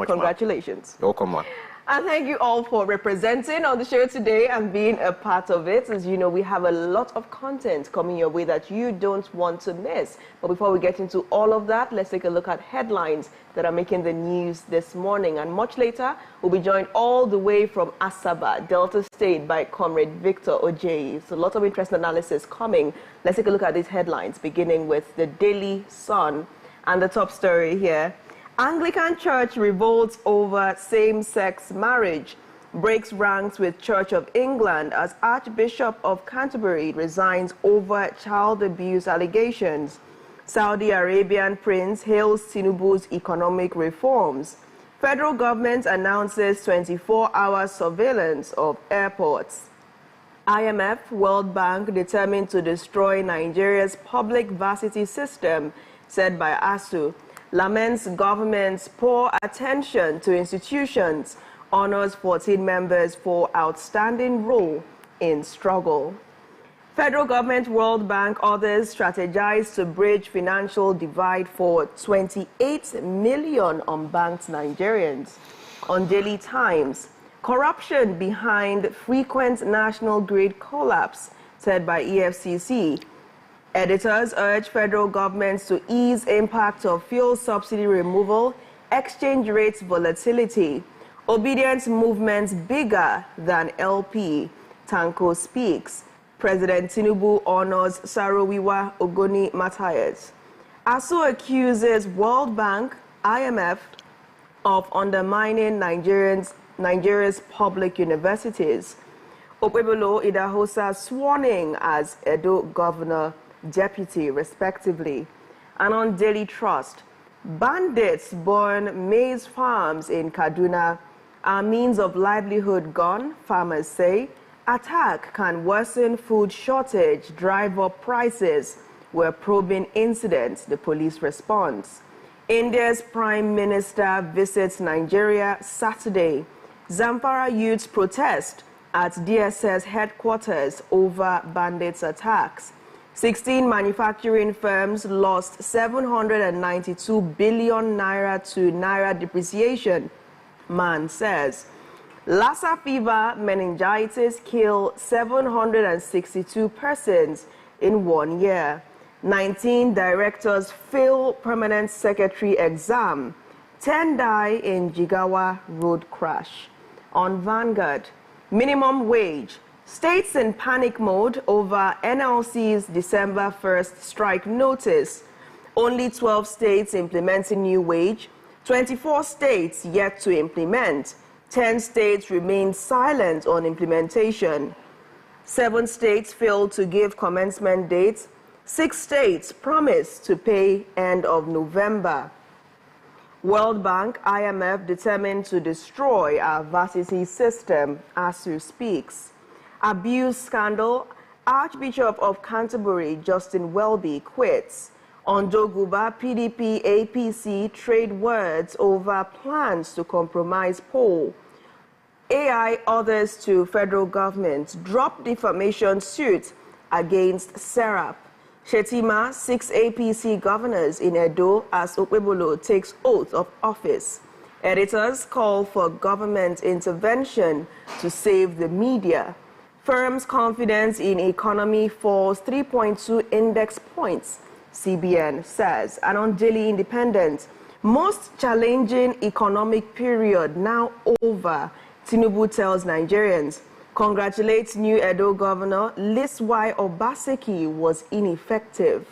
Congratulations. Welcome, ma. And thank you all for representing on the show today and being a part of it. As you know, we have a lot of content coming your way that you don't want to miss. But before we get into all of that, let's take a look at headlines that are making the news this morning. And much later, we'll be joined all the way from Asaba, Delta State, by Comrade Victor Ojeyi. So a lot of interesting analysis coming. Let's take a look at these headlines, beginning with the Daily Sun. And the top story here: Anglican Church revolts over same-sex marriage, breaks ranks with Church of England as Archbishop of Canterbury resigns over child abuse allegations. Saudi Arabian prince hails Tinubu's economic reforms. Federal government announces 24-hour surveillance of airports. IMF, World Bank determined to destroy Nigeria's public varsity system, said by ASU. Laments government's poor attention to institutions, honors 14 members for outstanding role in struggle. Federal government, World Bank, others strategize to bridge financial divide for 28 million unbanked Nigerians. On Daily Times, corruption behind frequent national grid collapse, said by EFCC. Editors urge federal governments to ease impact of fuel subsidy removal, exchange rates volatility. Obedience movements bigger than LP. Tanko speaks. President Tinubu honors Sarowiwa Ogoni Matthias. ASU accuses World Bank, IMF of undermining Nigeria's public universities. Okpebholo Idahosa sworn in as Edo governor deputy, respectively. And on Daily Trust, bandits burn maize farms in Kaduna. Our means of livelihood gone, farmers say. Attack can worsen food shortage, drive up prices. We're probing incidents, the police response. India's Prime Minister visits Nigeria Saturday. Zamfara youths protest at DSS headquarters over bandits' attacks. 16 manufacturing firms lost 792 billion naira to naira depreciation, man says. Lassa fever, meningitis kill 762 persons in 1 year. 19 directors fail permanent secretary exam. 10 die in Jigawa road crash. On Vanguard, minimum wage. States in panic mode over NLC's December 1st strike notice. Only 12 states implementing new wage, 24 states yet to implement. 10 states remain silent on implementation. 7 states failed to give commencement dates. 6 states promise to pay end of November. World Bank, IMF determined to destroy our varsity system, ASU speaks. Abuse scandal, Archbishop of Canterbury Justin Welby quits. Ondo Guba, PDP, APC trade words over plans to compromise poll. AI others to federal government drop defamation suit against Serap. Shetima, 6 APC governors in Edo as Okpebholo takes oath of office. Editors call for government intervention to save the media. Firms' confidence in economy falls 3.2 index points, CBN says. And on Daily Independent, most challenging economic period now over, Tinubu tells Nigerians. Congratulates new Edo governor, lists why Obaseki was ineffective.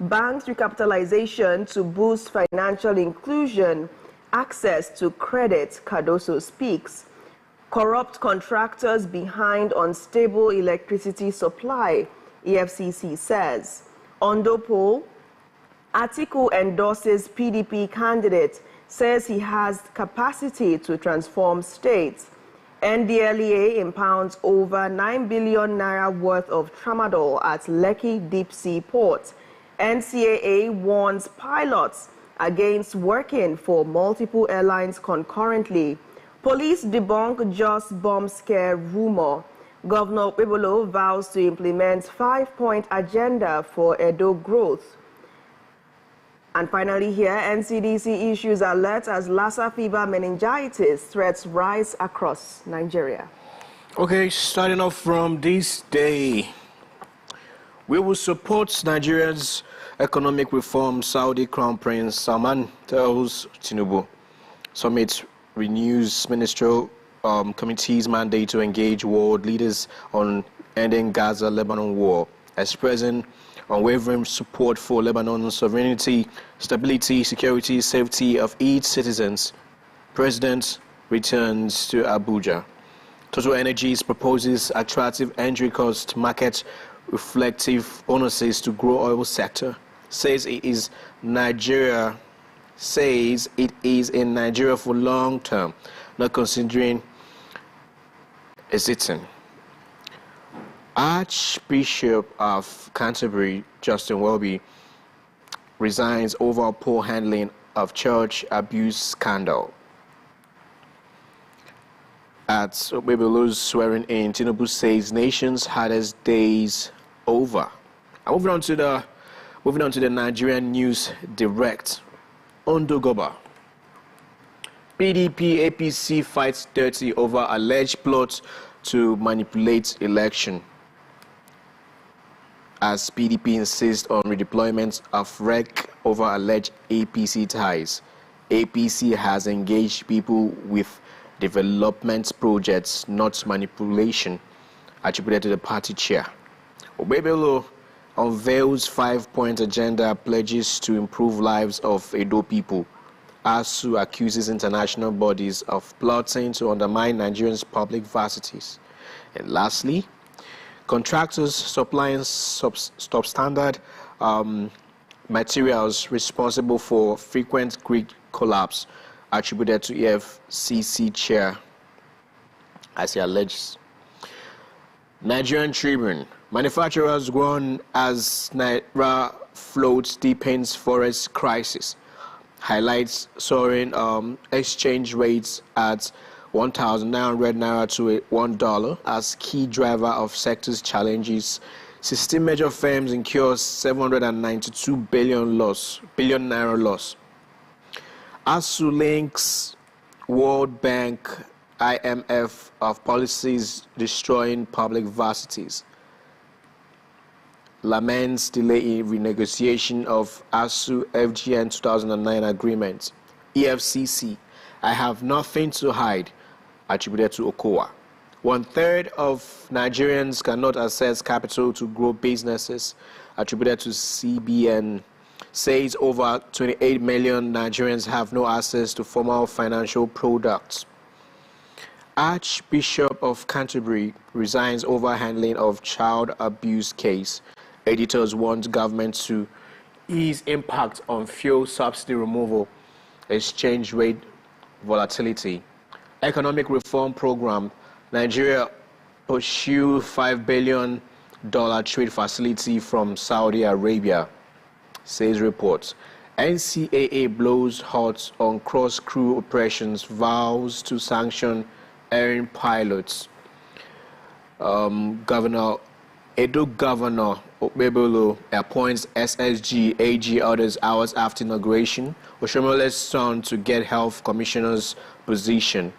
Banks recapitalization to boost financial inclusion, access to credit, Cardoso speaks. Corrupt contractors behind unstable electricity supply, EFCC says. Ondo poll, Atiku endorses PDP candidate, says he has capacity to transform states. NDLEA impounds over 9 billion naira worth of tramadol at Lekki Deep Sea Port. NCAA warns pilots against working for multiple airlines concurrently. Police debunk just bomb scare rumor. Governor Okpebholo vows to implement 5-point agenda for Edo growth. And finally here, NCDC issues alert as Lassa fever meningitis threats rise across Nigeria. Okay, starting off from this day, we will support Nigeria's economic reform, Saudi Crown Prince Salman tells Tinubu. Summit renews ministerial committee's mandate to engage world leaders on ending Gaza-Lebanon war, expressing unwavering support for Lebanon's sovereignty, stability, security, safety of its citizens. President returns to Abuja. Total Energies proposes attractive entry cost market reflective bonuses to grow oil sector. Says it is in Nigeria for long term, not considering exiting. Archbishop of Canterbury, Justin Welby, resigns over poor handling of church abuse scandal. At Obebelo's swearing in, Tinubu says nation's hardest days over. And moving on to the Nigerian News Direct. Ondo Goba. PDP APC fights dirty over alleged plot to manipulate election. As PDP insists on redeployment of REC over alleged APC ties, APC has engaged people with development projects, not manipulation, attributed to the party chair. Obebelo unveils 5-point agenda pledges to improve lives of Edo people. ASU accuses international bodies of plotting to undermine Nigerians' public varsities. And lastly, contractors supplying substandard materials responsible for frequent grid collapse attributed to EFCC chair, as he alleges. Nigerian Tribune. Manufacturers warn as Naira floats deepens forest crisis. Highlights soaring exchange rates at 1,900 Naira to $1 as key driver of sector's challenges. 16 major firms incurs 792 billion Naira loss. ASU links World Bank, IMF of policies destroying public varsities. Laments delay in renegotiation of ASU FGN 2009 agreement. EFCC, I have nothing to hide, attributed to Okowa. 1/3 of Nigerians cannot access capital to grow businesses, attributed to CBN. Says over 28 million Nigerians have no access to formal financial products. Archbishop of Canterbury resigns over handling of child abuse case. Editors want government to ease impact on fuel subsidy removal, exchange rate volatility. Economic reform program. Nigeria pursue $5 billion trade facility from Saudi Arabia, says reports. NCAA blows hot on cross-crew operations, vows to sanction erring pilots. Edo Governor Obebelo appoints SSG AG orders hours after inauguration. Oshomole's son to get health commissioner's position.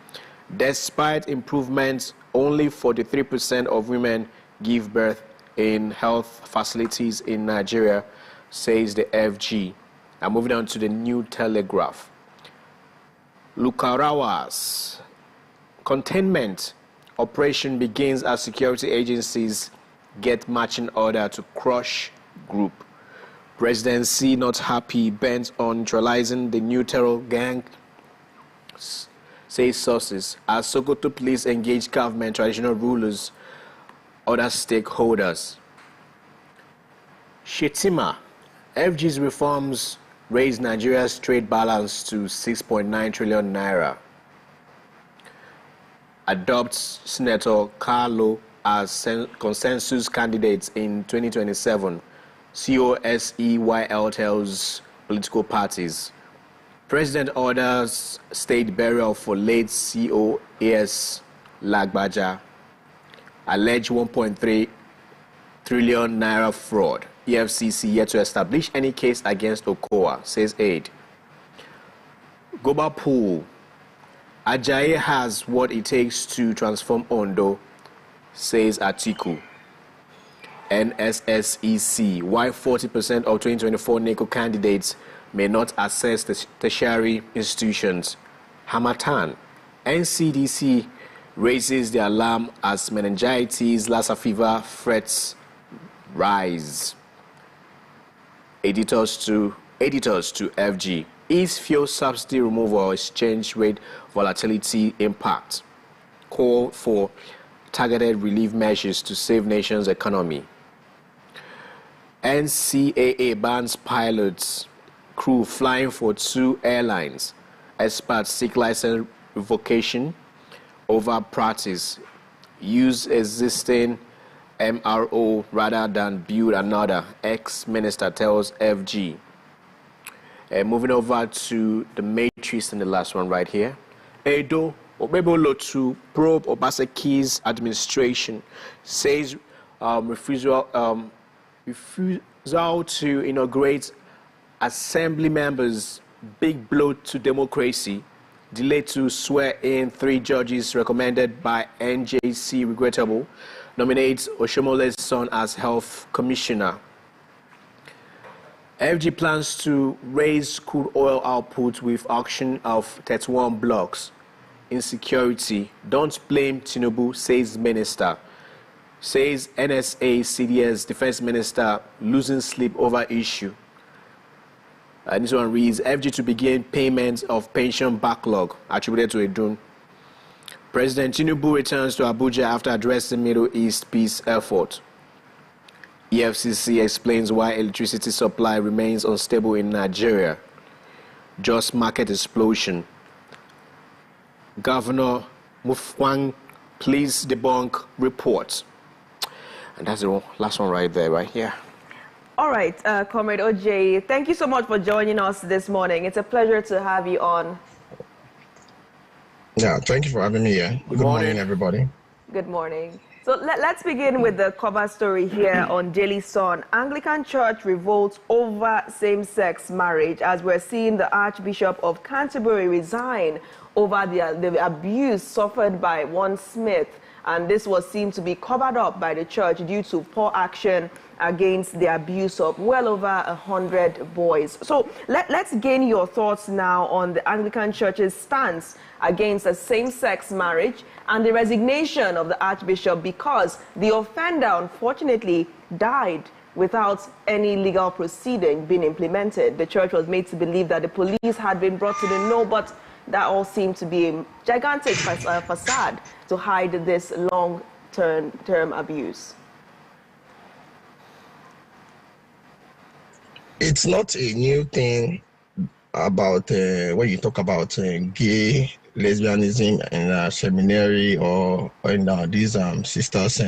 Despite improvements, only 43% of women give birth in health facilities in Nigeria, says the FG. And moving on to the New Telegraph. Lukarawas. Containment operation begins as security agencies get marching order to crush group. Presidency not happy, bent on neutralizing the new terror gang, says sources. As Sokoto police engage government, traditional rulers, other stakeholders. Shetima. FG's reforms raise Nigeria's trade balance to 6.9 trillion naira. Adopts Senator Carlo as consensus candidates in 2027. COSEYL tells political parties. President orders state burial for late COAS Lagbaja. Alleged 1.3 trillion naira fraud. EFCC yet to establish any case against Okowa, says aide. Goba Pool. Ajayi has what it takes to transform Ondo, says Atiku. NSSEC. Why 40% of 2024 NECO candidates may not access the tertiary institutions. Hamatan. NCDC raises the alarm as meningitis, Lassa fever threats rise. Editors to FG. Is fuel subsidy removal exchange rate volatility impact? Call for targeted relief measures to save nation's economy. NCAA bans pilots, crew flying for 2 airlines. Experts seek license revocation over practice. Use existing MRO rather than build another, ex-minister tells FG. Moving over to the matrix in the last one right here. Edo Obebolo to probe Obaseki's administration, says refusal to inaugurate assembly members, big blow to democracy. Delay to swear in 3 judges recommended by NJC regrettable. Nominates Oshomole's son as health commissioner. FG plans to raise crude oil output with auction of 31 blocks. Insecurity. Don't blame Tinubu, says minister. Says NSA CDS defense minister losing sleep over issue. And this one reads, FG to begin payment of pension backlog attributed to Edun. President Tinubu returns to Abuja after addressing Middle East peace effort. EFCC explains why electricity supply remains unstable in Nigeria. Just market explosion. Governor Mufwang, please debunk report. And that's the last one right there, right here. All right, Comrade OJ, thank you so much for joining us this morning. It's a pleasure to have you on. Yeah, thank you for having me here. Good morning, everybody. Good morning. So let's begin with the cover story here on Daily Sun. Anglican Church revolts over same-sex marriage as we're seeing the Archbishop of Canterbury resign over the abuse suffered by one Smith. And this was seen to be covered up by the church due to poor action against the abuse of well over 100 boys. So let's gain your thoughts now on the Anglican Church's stance against a same-sex marriage and the resignation of the Archbishop because the offender unfortunately died without any legal proceeding being implemented. The church was made to believe that the police had been brought to the know, but that all seemed to be a gigantic facade to hide this long-term abuse. It's not a new thing about when you talk about gay, lesbianism in seminary or in these sisters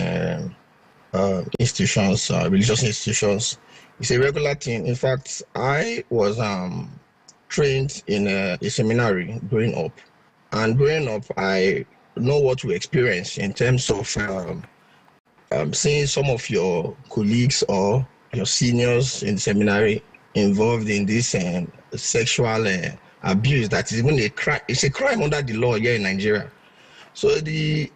institutions, religious institutions. It's a regular thing. In fact, I was trained in a seminary growing up. And growing up, I know what we experience in terms of seeing some of your colleagues or your seniors in the seminary involved in this sexual abuse that is even a crime. It's a crime under the law here in Nigeria. So the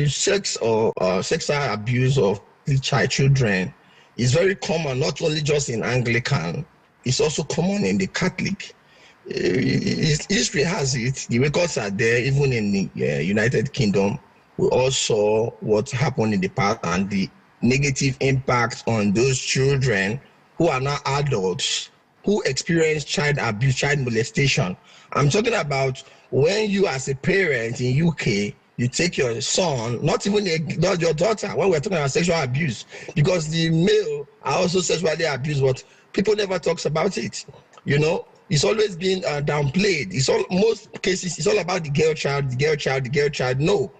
sex or sexual abuse of the children is very common, not only just in Anglican, it's also common in the Catholic. History has it, the records are there, even in the United Kingdom. We all saw what happened in the past and the negative impact on those children who are now adults, who experience child abuse, child molestation. I'm talking about when you as a parent in UK, you take your son, not even your daughter, when we're talking about sexual abuse, because the male are also sexually abused, but people never talks about it. You know, it's always been downplayed. Most cases, it's all about the girl child, the girl child, the girl child. No,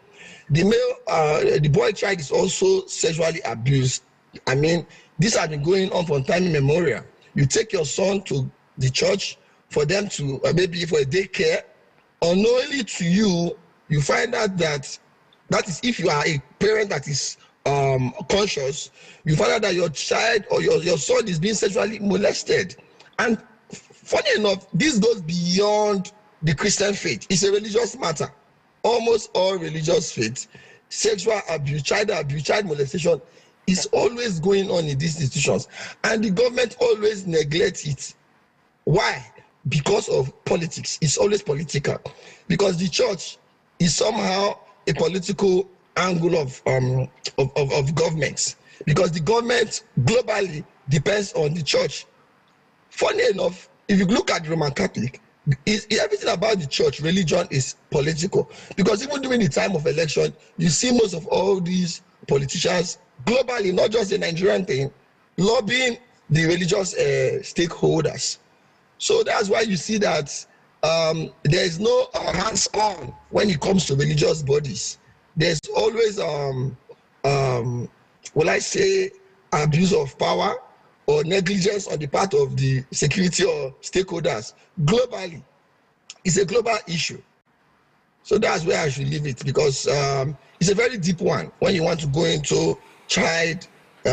the male, the boy child is also sexually abused. I mean, this has been going on from time immemorial. You take your son to the church for them to, maybe for a daycare, unknowingly to you, you find out that is if you are a parent that is conscious, you find out that your child or your son is being sexually molested. And funny enough, this goes beyond the Christian faith. It's a religious matter. Almost all religious faiths, sexual abuse, child molestation is always going on in these institutions. And the government always neglects it. Why? Because of politics. It's always political. Because the church is somehow a political angle of governments. Because the government globally depends on the church. Funny enough, if you look at the Roman Catholic, everything about the church, religion is political. Because even during the time of election, you see most of all these politicians globally, not just the Nigerian thing, lobbying the religious stakeholders. So that's why you see that there is no hands-on when it comes to religious bodies. There's always, will I say, abuse of power or negligence on the part of the security or stakeholders. Globally, it's a global issue. So that's where I should leave it, because it's a very deep one when you want to go into child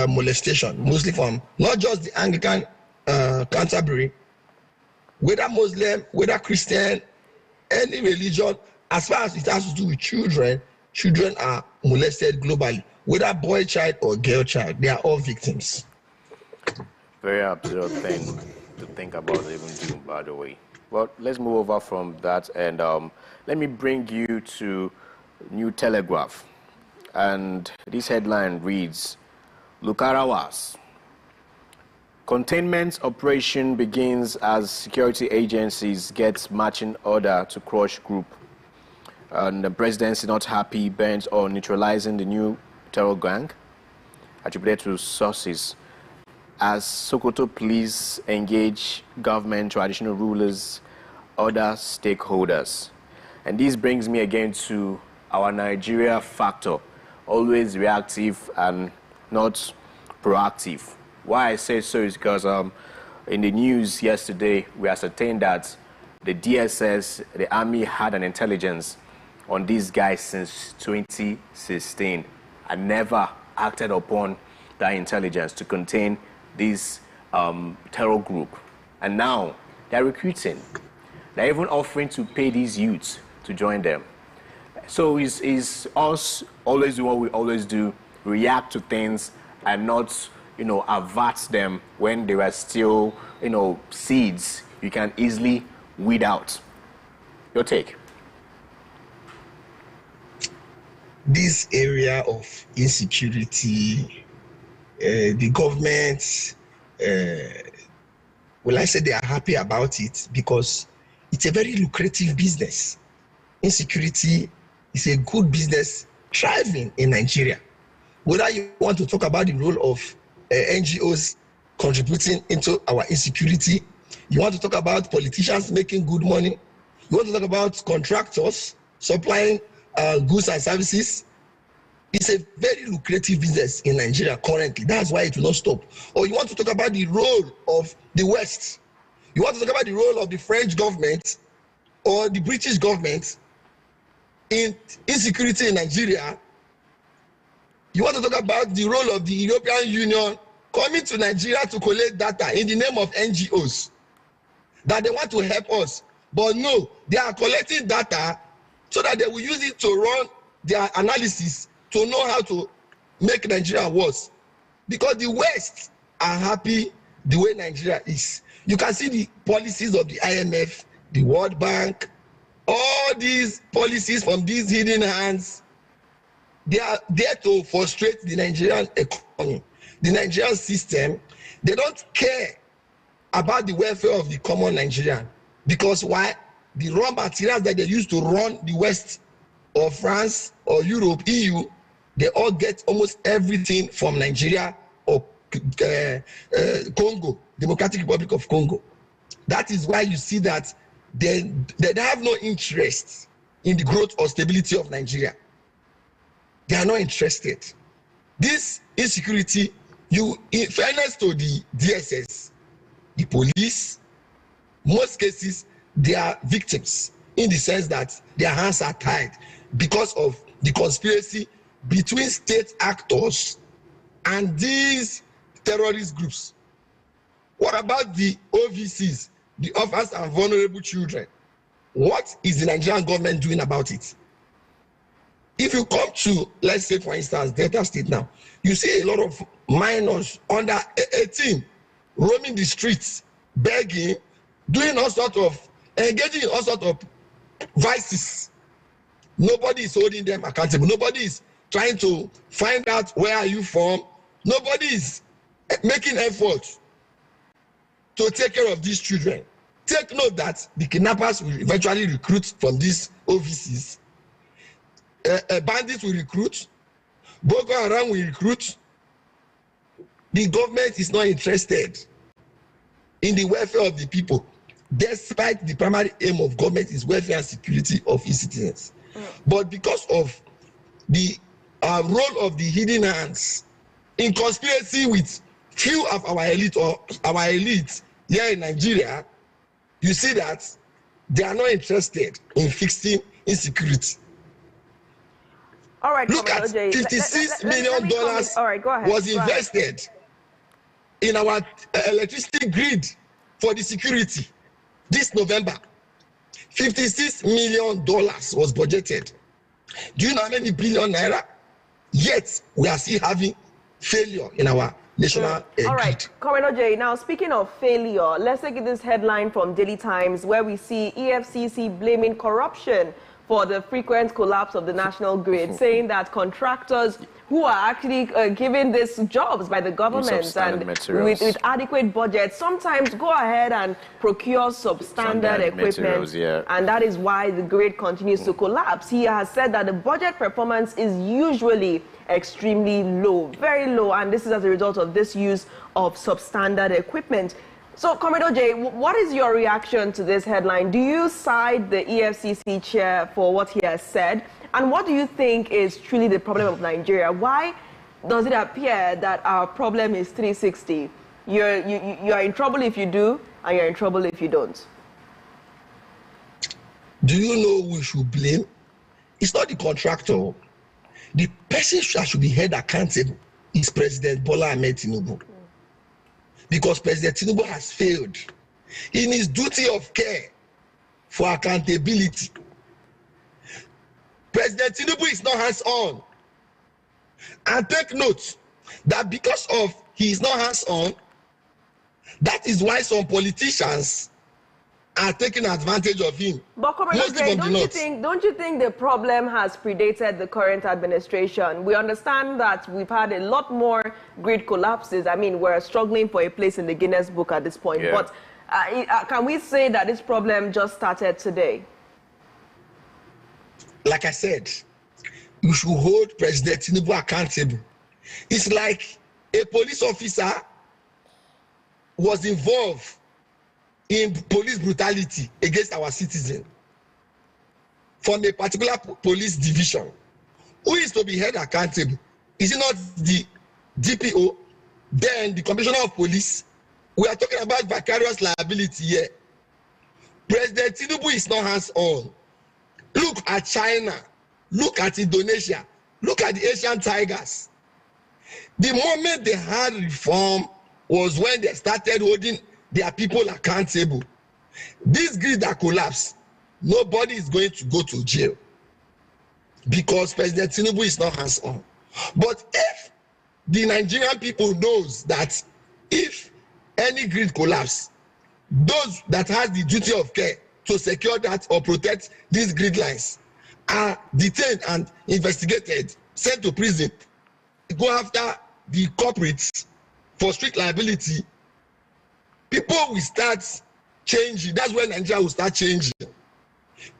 molestation, mostly from not just the Anglican Canterbury, whether Muslim, whether Christian, any religion, as far as it has to do with children, children are molested globally, whether boy child or girl child, they are all victims. Very absurd thing to think about even doing, by the way. Well, let's move over from that, and let me bring you to New Telegraph. And this headline reads, Lukarawas. Containment operation begins as security agencies get marching order to crush group. And the presidency not happy, bent on neutralizing the new terror gang, attributed to sources. As Sokoto police engage government, traditional rulers, other stakeholders. And this brings me again to our Nigeria factor, always reactive and not proactive. Why I say so is because in the news yesterday, we ascertained that the DSS, the army, had an intelligence on these guys since 2016 and never acted upon that intelligence to contain this terror group. And now they're recruiting. They're even offering to pay these youths to join them. So it's us always do what we always do, react to things and not, avert them when they were still, seeds you can easily weed out. Your take? This area of insecurity, the government, I say they are happy about it because it's a very lucrative business. Insecurity is a good business thriving in Nigeria. Whether you want to talk about the role of NGOs contributing into our insecurity, you want to talk about politicians making good money, you want to talk about contractors supplying goods and services, it's a very lucrative business in Nigeria currently. That's why it will not stop. Or you want to talk about the role of the West, you want to talk about the role of the French government or the British government in insecurity in Nigeria. You want to talk about the role of the European Union coming to Nigeria to collect data in the name of NGOs, that they want to help us. But no, they are collecting data so that they will use it to run their analysis to know how to make Nigeria worse. Because the West are happy the way Nigeria is. You can see the policies of the IMF, the World Bank, all these policies from these hidden hands. They are there to frustrate the Nigerian economy, the Nigerian system. They don't care about the welfare of the common Nigerian. Because why? The raw materials that they use to run the West or France or Europe, EU, they all get almost everything from Nigeria or Congo, Democratic Republic of Congo. That is why you see that they have no interest in the growth or stability of Nigeria. They are not interested. This insecurity, in fairness to the DSS, the police, most cases, they are victims in the sense that their hands are tied because of the conspiracy between state actors and these terrorist groups? What about the OVCs, the orphans and vulnerable children? What is the Nigerian government doing about it? If you come to, let's say, for instance, Delta State now, you see a lot of minors under 18 roaming the streets, begging, doing all sorts of, engaging in all sorts of vices. Nobody is holding them accountable. Nobody is trying to find out where are you from. Nobody is making efforts to take care of these children. Take note that the kidnappers will eventually recruit from these OVCs. Bandits will recruit. Boko Haram will recruit. The government is not interested in the welfare of the people, despite the primary aim of government is welfare and security of its citizens. But because of the role of the hidden hands in conspiracy with few of our elite or our elite here in Nigeria, you see that they are not interested in fixing insecurity. All right, look at $56 million was invested in our electricity grid for the security this November. $56 million was budgeted. Do you know how many billion naira? Yet we are still having failure in our national All right, Comrade J. Now, speaking of failure, let's take this headline from Daily Times where we see EFCC blaming corruption for the frequent collapse of the national grid, saying that contractors who are actually given these jobs by the government and with adequate budgets sometimes go ahead and procure substandard equipment, and that is why the grid continues to collapse. He has said that the budget performance is usually extremely low, very low, and this is as a result of this use of substandard equipment. So, Comrade OJ, what is your reaction to this headline? Do you side the EFCC chair for what he has said? And what do you think is truly the problem of Nigeria? Why does it appear that our problem is 360? You're in trouble if you do, and you're in trouble if you don't. Do you know who we should blame? It's not the contractor. The person that should be held accountable is President Bola Ahmed Tinubu. Because President Tinubu has failed in his duty of care for accountability. President Tinubu is not hands-on. And take note that because of he is not hands-on, that is why some politicians are taking advantage of him. But don't you think the problem has predated the current administration? We understand that we've had a lot more grid collapses. I mean, we're struggling for a place in the Guinness Book at this point. But can we say that this problem just started today? Like I said, you should hold President Tinubu accountable. It's like a police officer was involved in police brutality against our citizen from a particular police division. Who is to be held accountable? Is it not the DPO, then the Commissioner of Police? We are talking about vicarious liability here. President Tinubu is not hands-on. Look at China, look at Indonesia, look at the Asian tigers. The moment they had reform was when they started holding their people accountable. This grid that collapsed, nobody is going to go to jail because President Tinubu is not hands-on. But if the Nigerian people knows that if any grid collapse, those that has the duty of care to secure that or protect these grid lines are detained and investigated, sent to prison, go after the culprits for strict liability, people will start changing. That's when Nigeria will start changing.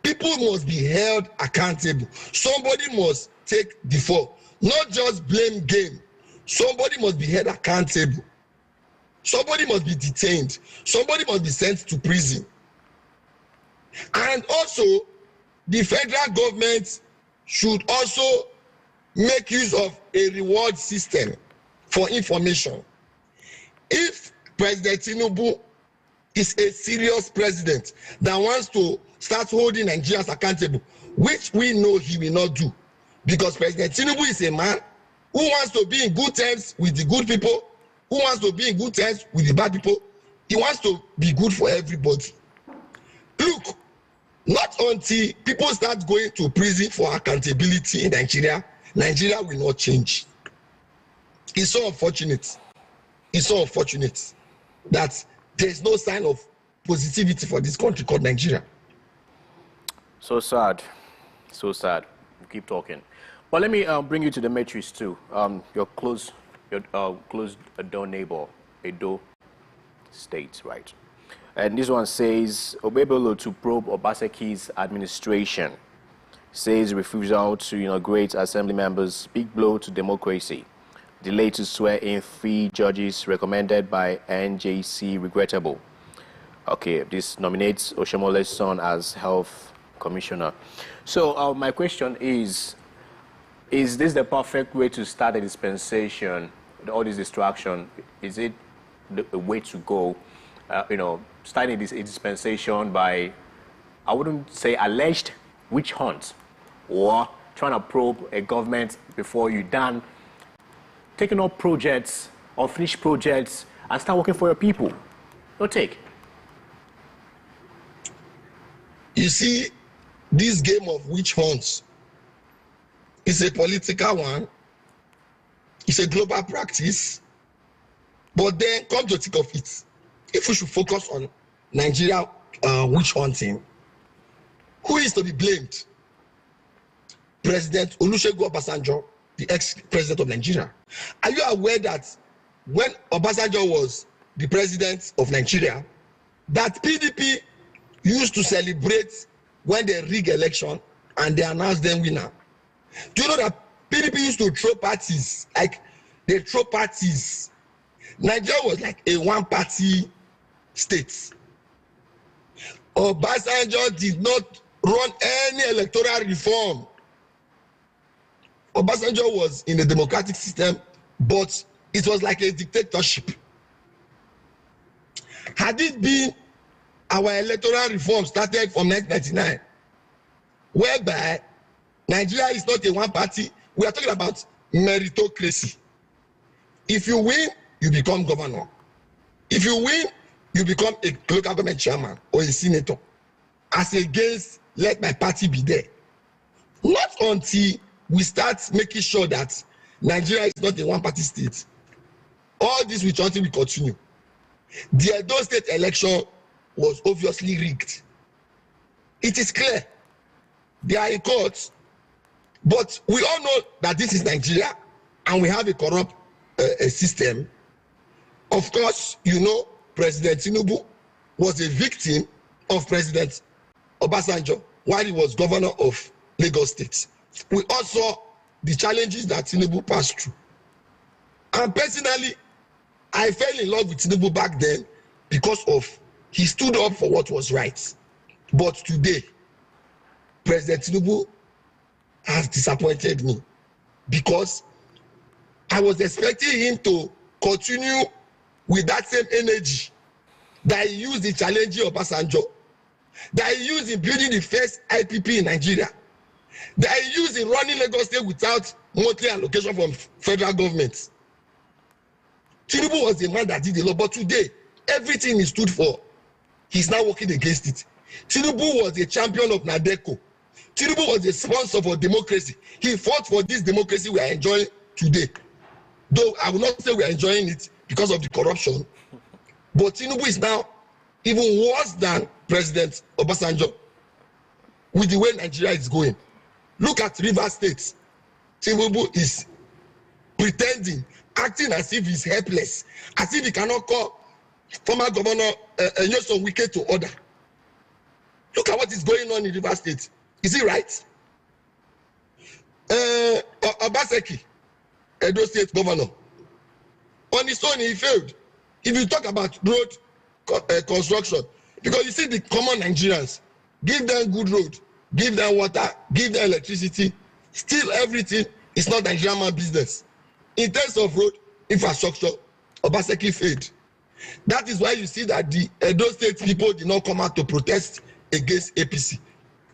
People must be held accountable. Somebody must take the fall, not just blame game. Somebody must be held accountable. Somebody must be detained. Somebody must be sent to prison. And also, the federal government should also make use of a reward system for information. If President Tinubu is a serious president that wants to start holding Nigerians accountable, which we know he will not do, Because President Tinubu is a man who wants to be in good terms with the good people, who wants to be in good terms with the bad people. He wants to be good for everybody. Look, not until people start going to prison for accountability in Nigeria, Nigeria will not change. It's so unfortunate. It's so unfortunate that there's no sign of positivity for this country called Nigeria. So sad. So sad. We'll keep talking. But let me bring you to the matrix too. Your close door neighbor, Edo State, right? And this one says, Obebelo to probe Obaseki's administration. Says refusal to inaugurate assembly members, big blow to democracy. Delay to swear in 3 judges recommended by NJC regrettable. Okay, this nominates Oshomole's son as health commissioner. So my question is this the perfect way to start a dispensation? All this distraction, is it the way to go? Starting this dispensation by, I wouldn't say alleged witch hunt, or trying to probe a government before you're done taking up projects, unfinished projects, and start working for your people. No take. You see, this game of witch hunts is a political one. It's a global practice. But then, come to think of it, if we should focus on Nigeria witch hunting, who is to be blamed? President Olusegun Obasanjo, the ex-president of Nigeria. Are you aware that when Obasanjo was the president of Nigeria, that PDP used to celebrate when they rig election and they announced them winner? Do you know that PDP used to throw parties, like they throw parties? Nigeria was like a one-party state. Obasanjo did not run any electoral reform. Obasanjo was in a democratic system, but it was like a dictatorship. Had it been our electoral reform started from 1999, whereby Nigeria is not a one party, we are talking about meritocracy. If you win, you become governor. If you win, you become a local government chairman or a senator. As against, let my party be there. Not until we start making sure that Nigeria is not a one-party state, all this will continue. The Edo State election was obviously rigged. It is clear. They are in court. But we all know that this is Nigeria and we have a corrupt system. Of course, you know, President Tinubu was a victim of President Obasanjo while he was governor of Lagos State. We all saw the challenges that Tinubu passed through. And personally, I fell in love with Tinubu back then because of he stood up for what was right. But today, President Tinubu has disappointed me because I was expecting him to continue with that same energy that he used in challenging Obasanjo, that he used in building the first IPP in Nigeria, that he used in running Lagos State without monthly allocation from federal government. Tinubu was the man that did the law, but today, everything he stood for, he's now working against it. Tinubu was a champion of NADECO. Tinubu was a sponsor for democracy. He fought for this democracy we are enjoying today. Though I will not say we are enjoying it because of the corruption, but Tinubu is now even worse than President Obasanjo with the way Nigeria is going. Look at Rivers State. Tinubu is pretending, acting as if he's helpless, as if he cannot call former governor Nyesom Wike to order. Look at what is going on in Rivers State. Is he right? Obaseki, Edo State governor, on his own he failed. If you talk about road construction, because you see the common Nigerians, give them good road, give them water, give them electricity, still everything is not Nigerian business. In terms of road infrastructure, Obaseki failed. That is why you see that the Edo State people did not come out to protest against APC.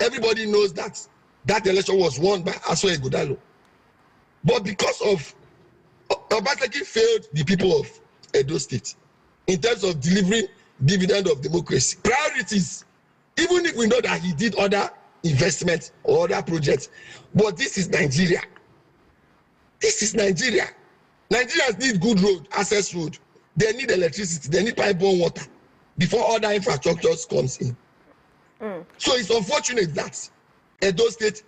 Everybody knows that that election was won by Aso Ighodalo. But because of Obaseki failed the people of Edo State in terms of delivering dividend of democracy. Priorities, even if we know that he did other investments or other projects, but this is Nigeria. This is Nigeria. Nigerians need good road, access road. They need electricity, they need pipe-borne water before other infrastructures comes in. So it's unfortunate that Edo State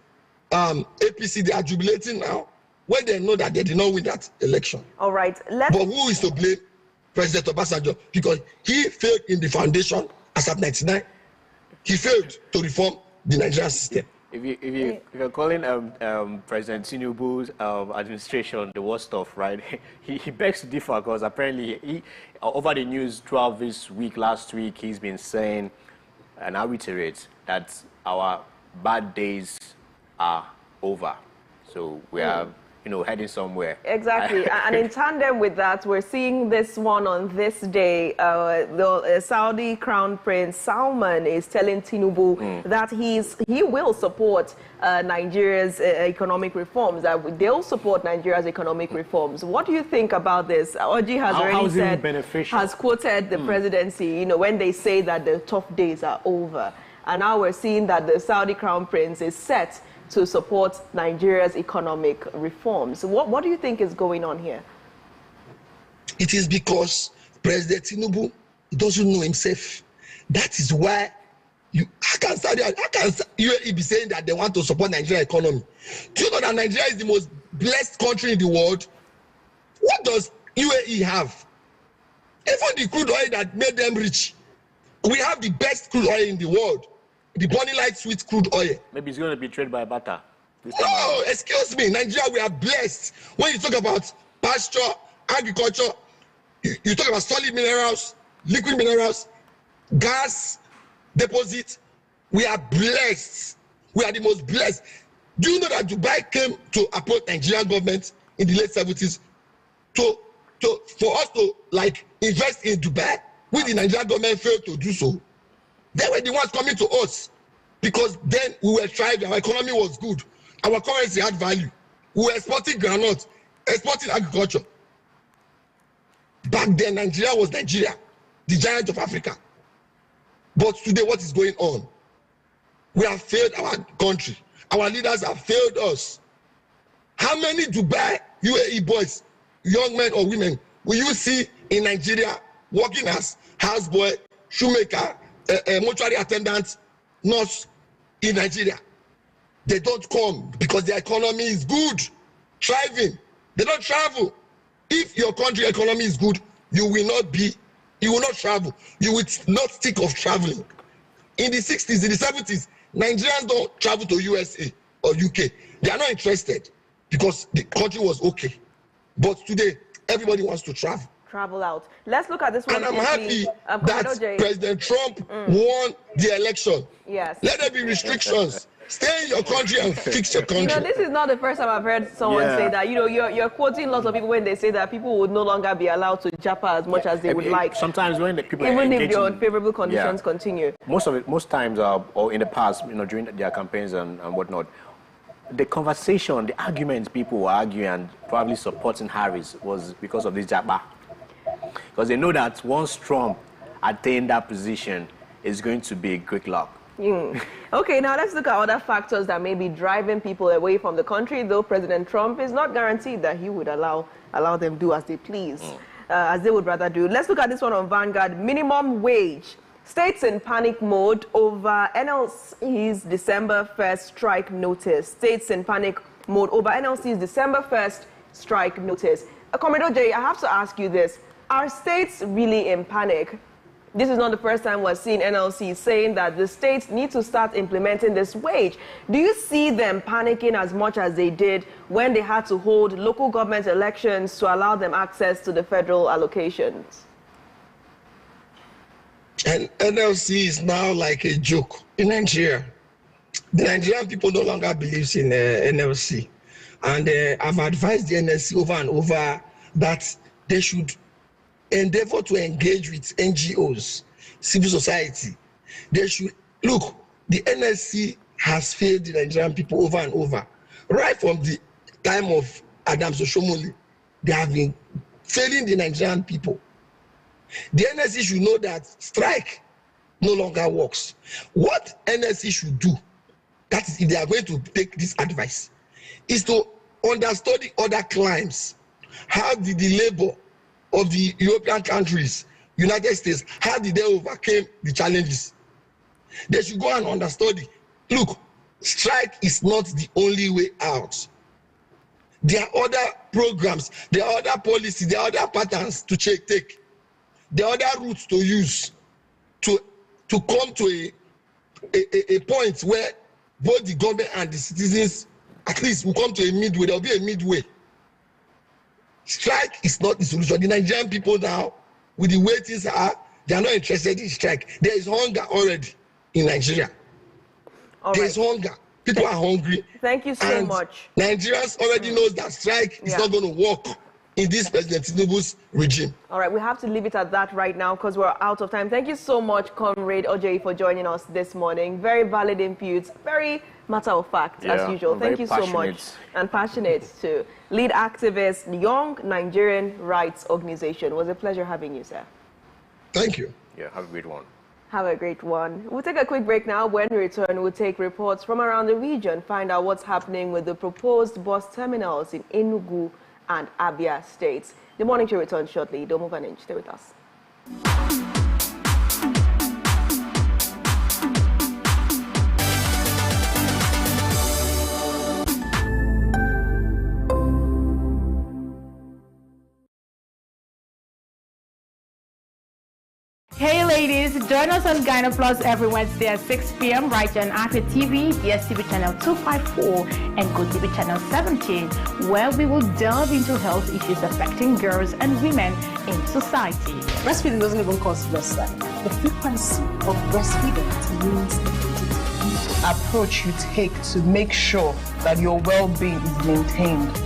APC, they are jubilating now when they know that they did not win that election. All right. But who is to blame? President Obasanjo, because he failed in the foundation as at 99. He failed to reform the Nigerian system. If you're calling President Tinubu's administration the worst stuff, right? He begs to differ because apparently he over the news throughout this week, last week, he's been saying, and I reiterate, that our bad days are over. So we are, heading somewhere. Exactly. And in tandem with that, we're seeing this one on this day. The Saudi Crown Prince Salman is telling Tinubu that he will support Nigeria's economic reforms, that they'll support Nigeria's economic reforms. What do you think about this? Oji has already said, has quoted the presidency, when they say that the tough days are over. And now we're seeing that the Saudi Crown Prince is set to support Nigeria's economic reforms. What do you think is going on here? It is because President Tinubu doesn't know himself. That is why how can UAE be saying that they want to support Nigerian economy? Do you know that Nigeria is the most blessed country in the world? What does UAE have? Even the crude oil that made them rich. We have the best crude oil in the world. The Bonny Light sweet crude oil. Maybe it's going to be traded by butter. No, excuse me. Nigeria, we are blessed. When you talk about pasture, agriculture, you talk about solid minerals, liquid minerals, gas deposit. We are blessed. We are the most blessed. Do you know that Dubai came to approach Nigerian government in the late 70s for us to invest in Dubai? When the Nigerian government failed to do so, they were the ones coming to us because then we were thriving. Our economy was good. Our currency had value. We were exporting groundnut, exporting agriculture. Back then, Nigeria was Nigeria, the giant of Africa. But today, what is going on? We have failed our country. Our leaders have failed us. How many Dubai UAE boys, young men or women, will you see in Nigeria working as houseboy, shoemaker, mortuary attendant, nurse in Nigeria? They don't come because their economy is good, thriving. They don't travel. If your country economy is good, you will not travel. You will not think of traveling. In the 60s, in the 70s, Nigerians don't travel to USA or UK. They are not interested because the country was okay. But today, everybody wants to travel. Travel out. Let's look at this one. And I'm happy that President Trump won the election. Yes. Let there be restrictions. Stay in your country and fix your country. This is not the first time I've heard someone say that. You're quoting lots of people when they say that people would no longer be allowed to japa as much as they would like. Sometimes when the people even if your unfavorable conditions continue. Most times, or in the past, during their campaigns and whatnot, the conversation, the arguments people were arguing and probably supporting Harris was because of this japa. Because they know that once Trump attained that position, it's going to be a quick luck. Okay, now let's look at other factors that may be driving people away from the country, though President Trump is not guaranteed that he would allow them do as they please, as they would rather do. Let's look at this one on Vanguard. Minimum wage. States in panic mode over NLC's December 1st strike notice. States in panic mode over NLC's December 1st strike notice. Commodore J, I have to ask you this. Are states really in panic? This is not the first time we're seeing NLC saying that the states need to start implementing this wage. Do you see them panicking as much as they did when they had to hold local government elections to allow them access to the federal allocations? And NLC is now like a joke in Nigeria. The Nigerian people no longer believe in NLC. And I've advised the NLC over and over that they should endeavor to engage with NGOs, civil society. They should look. The NSC has failed the Nigerian people over and over. Right from the time of Adams Oshomole, they have been failing the Nigerian people. The NSC should know that strike no longer works. What NSC should do, that is if they are going to take this advice, is to understudy other climes. How did the labor of the European countries, United States, how did they overcome the challenges? They should go and understudy. Look, strike is not the only way out. There are other programs, there are other policies, there are other patterns to take. There are other routes to use to come to a point where both the government and the citizens at least will come to a midway. There will be a midway. Strike is not the solution. The Nigerian people now, with the way things are, they are not interested in strike. There is hunger already in Nigeria. There is hunger. People are hungry. Thank you so much. Nigerians already knows that strike is not going to work in this President Tinubu's regime. All right, we have to leave it at that right now because we're out of time. Thank you so much, Comrade Ojeyi, for joining us this morning. Very valid inputs, very matter of fact, as usual. Thank you so much. And passionate too. Lead activist, Young Nigerian Rights Organization. It was a pleasure having you, sir. Thank you. Yeah, have a great one. Have a great one. We'll take a quick break now. When we return, we'll take reports from around the region, find out what's happening with the proposed bus terminals in Enugu and Abia states. The morning show returns shortly. Don't move an inch. Stay with us. Hey ladies, join us on Gyno Plus every Wednesday at 6 p.m. right here on Accra TV, DSTV channel 254 and GoTV channel 17, where we will delve into health issues affecting girls and women in society. Breastfeeding doesn't even cause breast size. The frequency of breastfeeding means the approach you take to make sure that your well-being is maintained.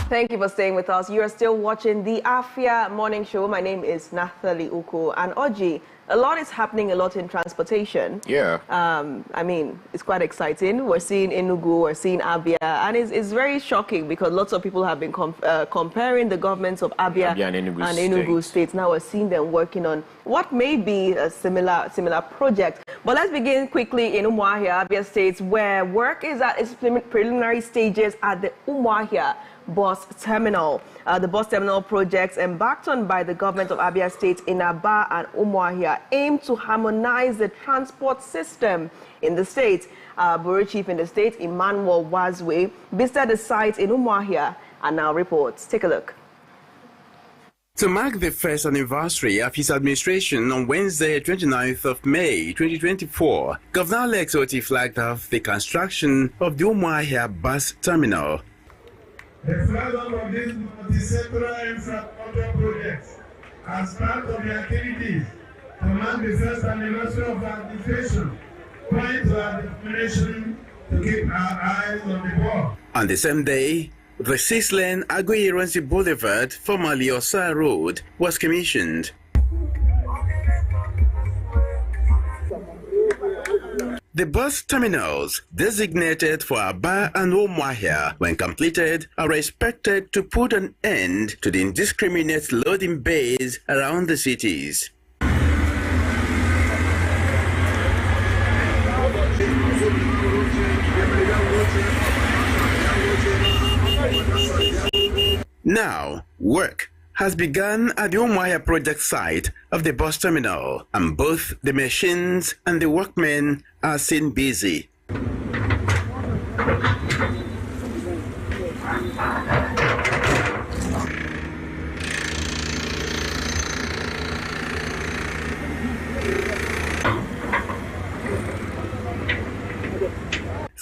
Thank you for staying with us. You are still watching the Afia Morning Show. My name is Nathalie Uko. And Oji, a lot is happening a lot in transportation. Yeah. I mean, it's quite exciting. We're seeing Enugu, we're seeing Abia, and it's very shocking because lots of people have been comparing the governments of Abia and Enugu states. Now we're seeing them working on what may be a similar project. But let's begin quickly in Umuahia, Abia states, where work is at its preliminary stages at the Umuahia bus terminal. The bus terminal projects embarked on by the government of Abia State in Aba and Umuahia aim to harmonize the transport system in the state. Bureau Chief in the state, Emmanuel Wazwe, visited the site in Umuahia and now reports. Take a look. To mark the first anniversary of his administration on Wednesday, 29th of May, 2024, Governor Alex Oti flagged off the construction of the Umuahia bus terminal. The flag of this multi-sectoral infrastructure projects as part of the activities to mark the first anniversary of our administration, point to our determination to keep our eyes on the ball. On the same day, the 6-lane Aguiyi-Ironsi Boulevard, formerly Osa Road, was commissioned. The bus terminals designated for Aba and Umuahia, when completed, are expected to put an end to the indiscriminate loading bays around the cities. Now, work has begun at the Umuahia project site of the bus terminal, and both the machines and the workmen are seen busy.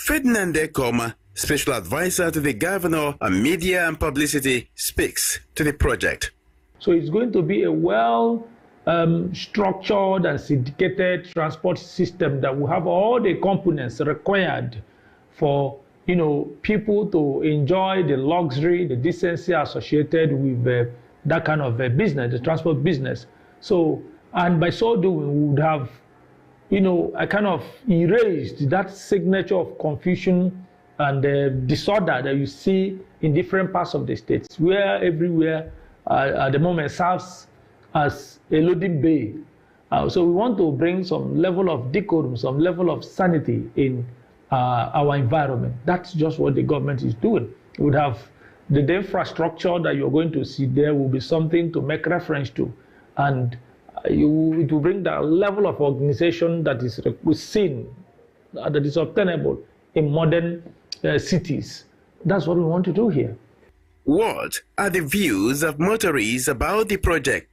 Ferdinand Ekoma, Special Advisor to the Governor on Media and Publicity, speaks to the project. So it's going to be a well-structured and syndicated transport system that will have all the components required for people to enjoy the luxury, the decency associated with that kind of business, the transport business. So, and by so doing, we would have, I kind of erased that signature of confusion and disorder that you see in different parts of the states, where everywhere at the moment serves as a loading bay. So we want to bring some level of decorum, some level of sanity in our environment. That's just what the government is doing. We would have the infrastructure that you're going to see there will be something to make reference to, and it will bring that level of organization that is seen, that is obtainable in modern cities. That's what we want to do here. What are the views of motorists about the project?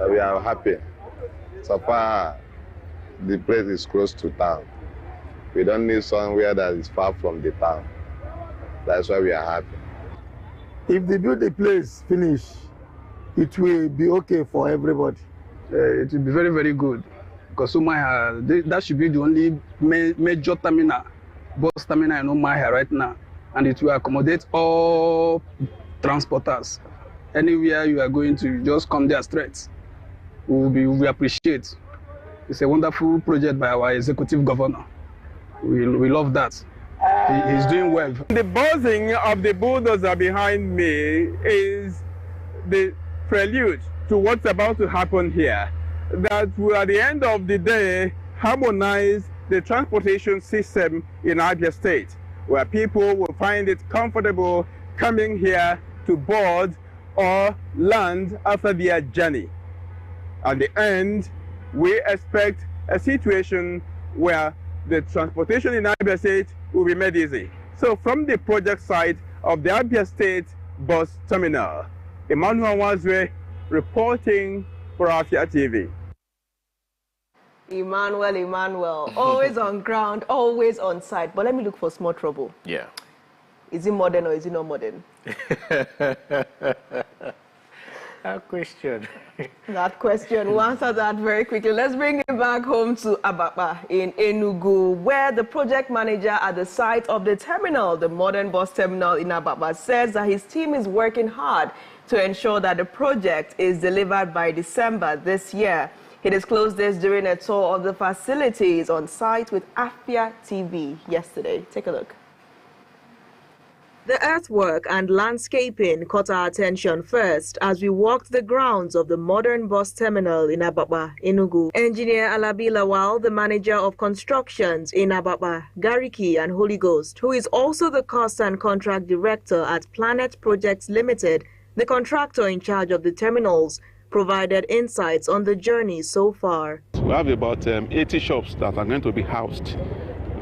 We are happy. So far, the place is close to town. We don't need somewhere that is far from the town. That's why we are happy. If they build the place finish, it will be okay for everybody. It will be very, very good. Because that should be the only major terminal, bus terminal in Umuahia right now. And it will accommodate all transporters. Anywhere you are going to, just come there straight. We appreciate. It's a wonderful project by our executive governor. We love that. He's doing well. The buzzing of the bulldozer behind me is the prelude to what's about to happen here. That will, at the end of the day, harmonize the transportation system in Abia State, where people will find it comfortable coming here to board or land after their journey. At the end, we expect a situation where the transportation in Abia State will be made easy. So from the project side of the Abia State bus terminal, Emmanuel Wazwe reporting for Afia TV. Emmanuel, always on ground, always on site. But let me look for small trouble. Yeah. Is it modern or is it not modern? That question. That question. We'll answer that very quickly. Let's bring it back home to Abakpa in Enugu, where the project manager at the site of the terminal, the modern bus terminal in Abakpa, says that his team is working hard to ensure that the project is delivered by December this year. He disclosed this during a tour of the facilities on site with Afia TV yesterday. Take a look. The earthwork and landscaping caught our attention first as we walked the grounds of the modern bus terminal in Abakpa, Enugu. Engineer Alabi Lawal, the manager of constructions in Abakpa, Gariki and Holy Ghost, who is also the cost and contract director at Planet Projects Limited, the contractor in charge of the terminals, provided insights on the journey so far. We have about 80 shops that are going to be housed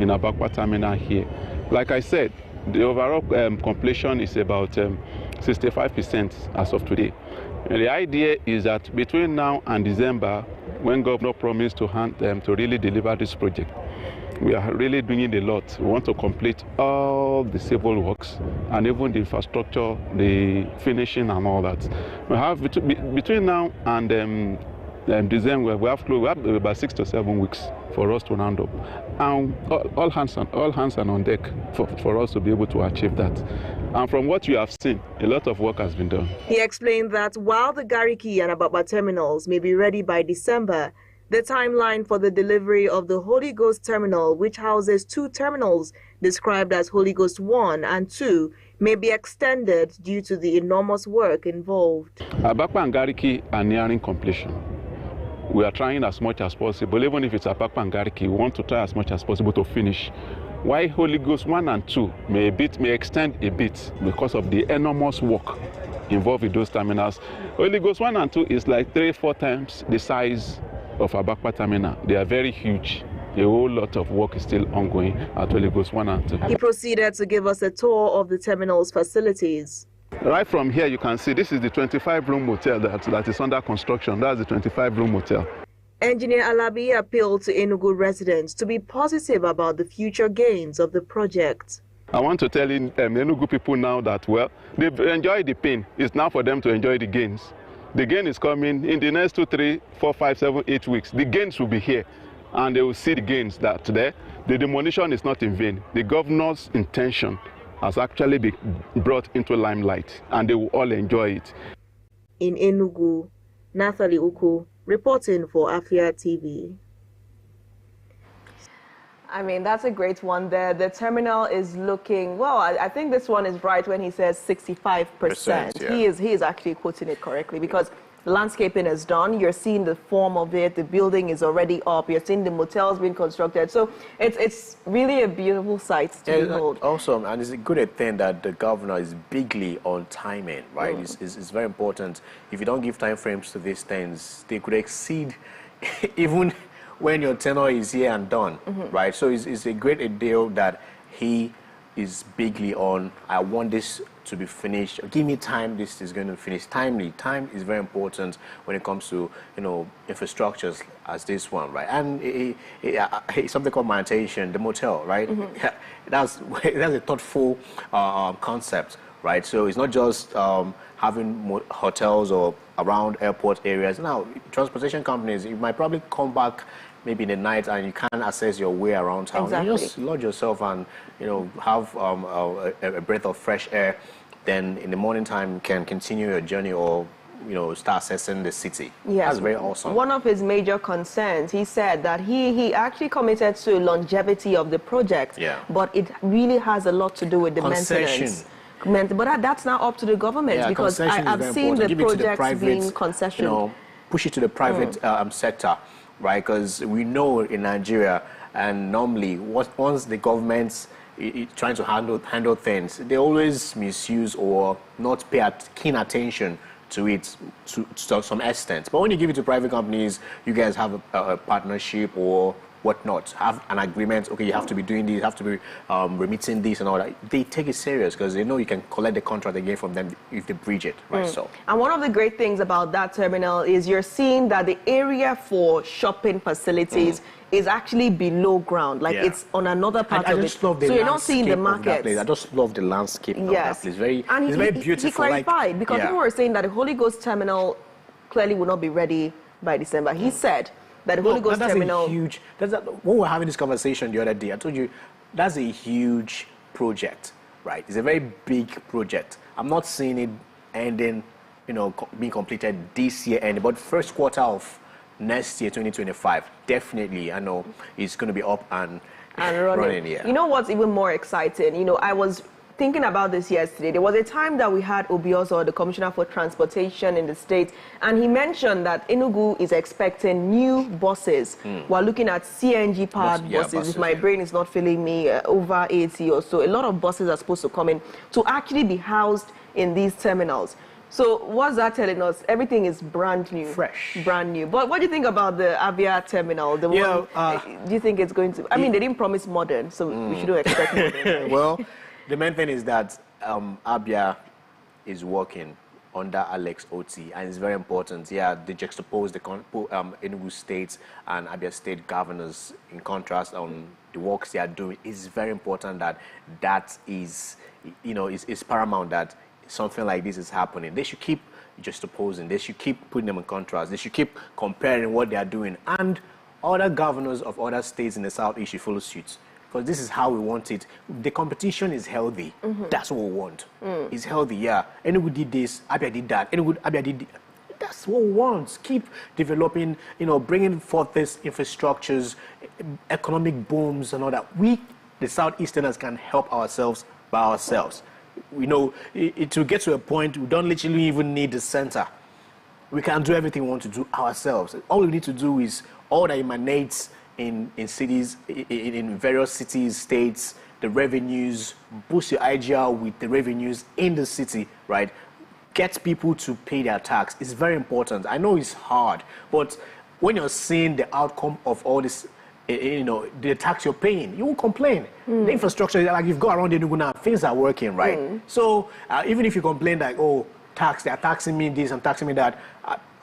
in Abakpa terminal here. Like I said, the overall completion is about 65% as of today. And the idea is that between now and December, when Governor promised to really deliver this project, we are really doing a lot. We want to complete all the civil works and even the infrastructure, the finishing and all that. We have between now and December, we have about 6 to 7 weeks for us to round up. And all hands are on deck for us to be able to achieve that. And from what you have seen, a lot of work has been done. He explained that while the Gariki and Abakpa terminals may be ready by December, the timeline for the delivery of the Holy Ghost terminal, which houses 2 terminals described as Holy Ghost 1 and 2, may be extended due to the enormous work involved. Abakpa and Gariki are nearing completion. We are trying as much as possible, even if it's Abakpa and Gariki, we want to try as much as possible to finish. Why Holy Ghost 1 and 2 may extend a bit because of the enormous work involved with those terminals. Holy Ghost 1 and 2 is like 3-4 times the size of Abakpa terminal. They are very huge. A whole lot of work is still ongoing at Holy Ghost 1 and 2. He proceeded to give us a tour of the terminal's facilities. Right from here, you can see this is the 25-room hotel that is under construction. That's the 25-room hotel. Engineer Alabi appealed to Enugu residents to be positive about the future gains of the project. I want to tell Enugu people now that, well, they've enjoyed the pain. It's now for them to enjoy the gains. The gain is coming in the next 2, 3, 4, 5, 7, 8 weeks. The gains will be here, and they will see the gains that today. The demolition is not in vain. The governor's intention has actually been brought into limelight, and they will all enjoy it. In Enugu, Nathalie Uku reporting for Afia TV. I mean, that's a great one there. The terminal is looking, well, I think this one is right when he says 65%. Yeah. He is actually quoting it correctly because landscaping is done. You're seeing the form of it. The building is already up. You're seeing the motels being constructed. So it's really a beautiful sight to behold. Awesome. And it's a good thing that the governor is bigly on timing, right? It's very important. If you don't give time frames to these things, they could exceed even when your tenure is here and done, right? So it's a great deal that he is bigly on. I want this to be finished. Give me time. This is going to finish timely. Time is very important when it comes to infrastructures as this one, right? And something called my attention, the motel, right? That's a thoughtful concept, right? So it's not just having hotels or around airport areas. Now, transportation companies, you might probably come back maybe in the night and you can't access your way around town. Exactly. You just lodge yourself and have a breath of fresh air. Then in the morning time you can continue your journey or start assessing the city. Yes. That's very awesome. One of his major concerns, he said that he actually committed to longevity of the project, but it really has a lot to do with the maintenance. But that's now up to the government because I've seen the project being concession. Push it to the private sector, right? Because we know in Nigeria, and normally once the government's trying to handle things, they always misuse or not pay keen attention to it to some extent. But when you give it to private companies, you guys have a partnership or whatnot, have an agreement. Okay, you have to be doing this, you have to be remitting this and all that. They take it serious because they know you can collect the contract again from them if they breach it, right? So, and one of the great things about that terminal is you're seeing that the area for shopping facilities is actually below ground, like it's on another part of it. So you're not seeing the market. I just love the landscape of that place. It's very beautiful. He clarified because people were saying that the Holy Ghost terminal clearly will not be ready by December. He said that the Holy Ghost terminal. When we were having this conversation the other day, I told you that's a huge project, right? It's a very big project. I'm not seeing it ending, being completed this year, but first quarter of next year, 2025, definitely, I know it's going to be up and running. Yeah. You know what's even more exciting? I was thinking about this yesterday. There was a time that we had Obiozo, the Commissioner for Transportation in the state, and he mentioned that Enugu is expecting new buses. We're looking at CNG-powered buses. If my brain is not failing me, over 80 or so. A lot of buses are supposed to come in to actually be housed in these terminals. So what's that telling us? Everything is brand new. Fresh. Brand new. But what do you think about the Abia terminal? The one, do you think it's going to... I mean, they didn't promise modern, so we shouldn't expect modern. Right? Well, the main thing is that Abia is working under Alex Oti, and it's very important. Yeah, they juxtapose the Enugu State and Abia State governors in contrast on the works they are doing. It's very important that is, is paramount that something like this is happening. They should keep juxtaposing. They should keep putting them in contrast. They should keep comparing what they are doing. And other governors of other states in the Southeast should follow suit. Because this is how we want it. The competition is healthy. That's what we want. It's healthy, yeah. Enugu did this, Abia did that. Abia did this. That's what we want. Keep developing, bringing forth these infrastructures, economic booms and all that. We, the Southeasterners, can help ourselves by ourselves. To get to a point, we don't literally even need the center. We can do everything we want to do ourselves. All we need to do is all that emanates in cities, in various cities, states, the revenues, boost your IGR with the revenues in the city, right? Get people to pay their tax. It's very important. I know it's hard, but when you're seeing the outcome of all this, the tax you're paying, you won't complain. The infrastructure, like you've got around the Enugu now, things are working, right? So even if you complain like, oh, they're taxing me this and taxing me that,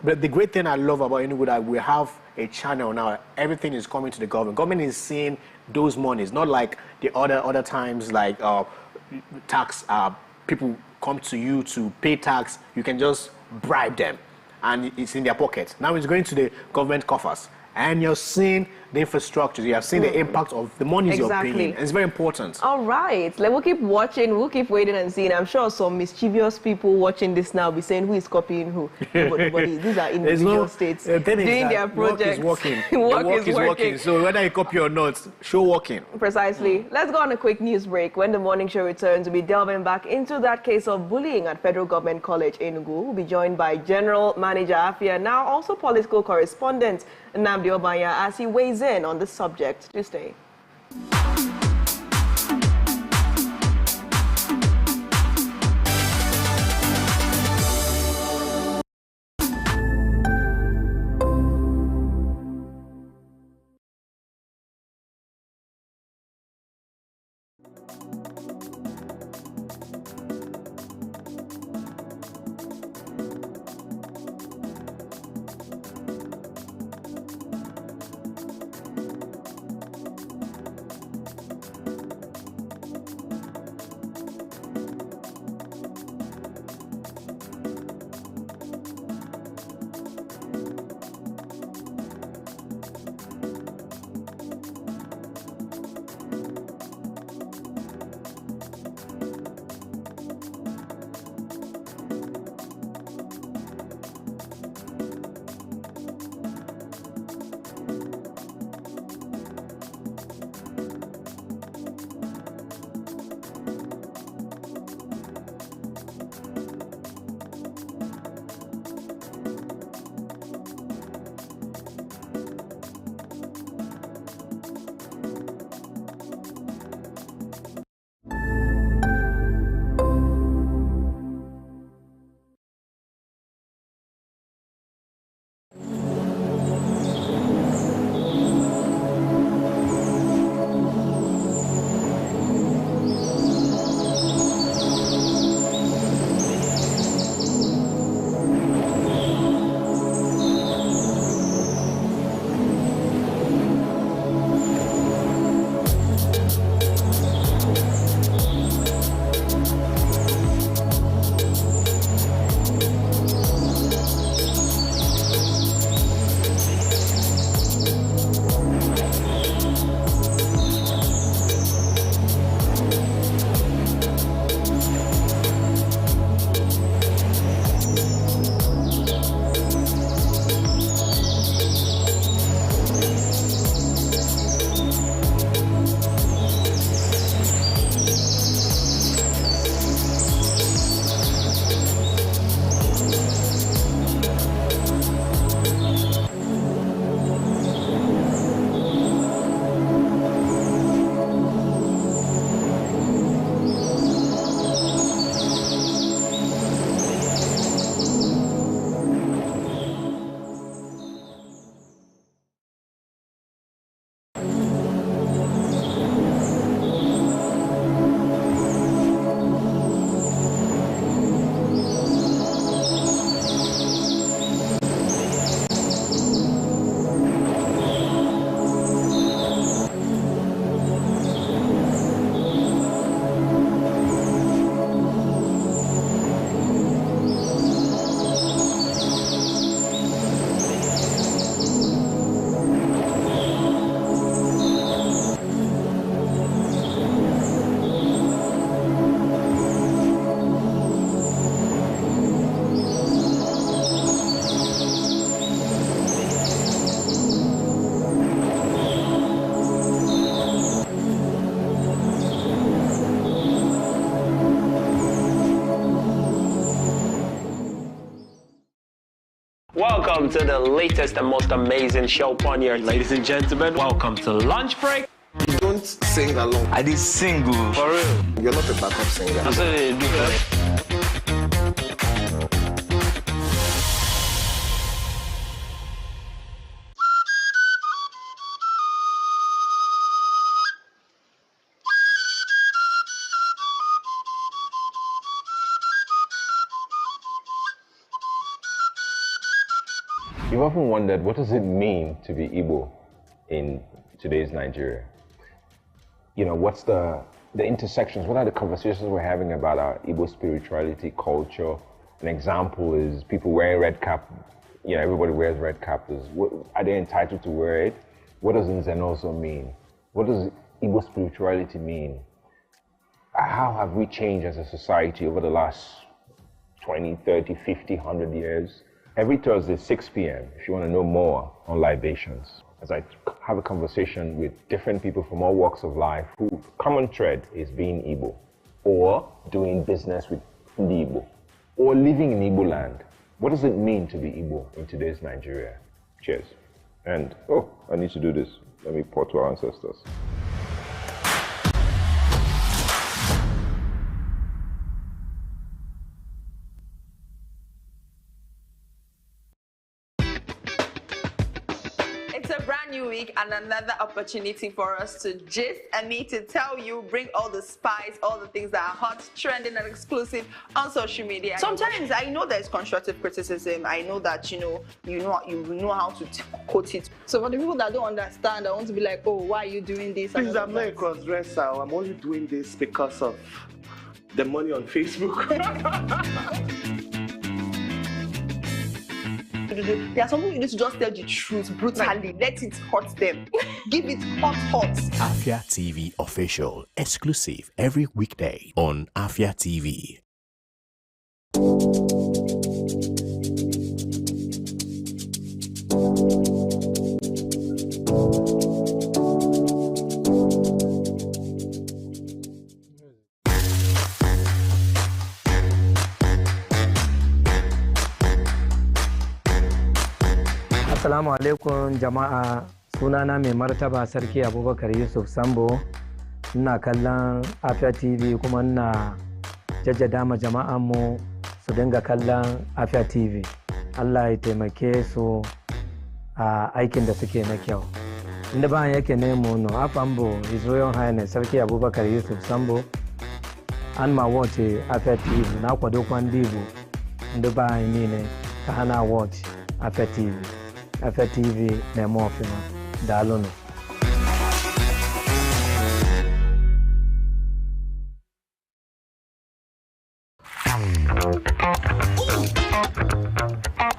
But the great thing I love about Enugu that we have a channel now. Everything is coming to the government. Government is seeing those monies, not like the other times, like tax. People come to you to pay tax. You can just bribe them, and it's in their pocket. Now it's going to the government coffers. And you're seeing the infrastructure, you have seen the impact of the monies you're paying. It's very important. All right, we'll keep watching, we'll keep waiting and seeing. I'm sure some mischievous people watching this now will be saying who is copying who. But these are individual states doing their projects. Work is working. Work is working. So whether you copy or not, show working. Precisely. Let's go on a quick news break. When the morning show returns, we'll be delving back into that case of bullying at Federal Government College Enugu. We'll be joined by General Manager Afia, now also political correspondent Nnamdi Obanya, as he weighs in on the subject. Do stay. Welcome to the latest and most amazing show on here. Ladies and gentlemen, welcome to Lunch Break. You don't sing along. I did single. For real. You're not a backup singer. That's what they do. You've often wondered, what does it mean to be Igbo in today's Nigeria? You know, what's the intersections, what are the conversations we're having about our Igbo spirituality, culture? An example is people wearing red cap. You know, everybody wears red cap. Are they entitled to wear it? What does Nzenozo mean? What does Igbo spirituality mean? How have we changed as a society over the last 20, 30, 50, 100 years? Every Thursday, 6 p.m., if you want to know more on libations, as I have a conversation with different people from all walks of life whose common thread is being Igbo, or doing business with the Igbo, or living in Igbo land. What does it mean to be Igbo in today's Nigeria? Cheers. And, oh, I need to do this. Let me pour to our ancestors. Week and another opportunity for us to gist and me to tell you, bring all the spice, all the things that are hot, trending and exclusive on social media. Sometimes I know there's constructive criticism. I know that you know how to quote it. So for the people that don't understand, I want to be like, oh, why are you doing this? Please, I'm not a cross-dresser. I'm only doing this because of the money on Facebook. There are some people you need to just tell the truth brutally. Let it hurt them. Give it hot. Afia TV official, exclusive every weekday on Afia TV. Assalamu alaikum jama'a, sunana mai martaba Sarki Abubakar Yusuf Sambo. Ina kallon Afia TV kuma ina jaddada ma jama'an mu su dinga kallon Afia TV. Allah ya taimake su a aikin da suke na kyau. Inda ba yake ne mu no afambo His Royal Highness Sarki Abubakar Yusuf Sambo. An ma watch Afia TV na kwado kwandibu. Inda ba ni ne ka hana watch Afia TV. Afia TV na mofima dalono.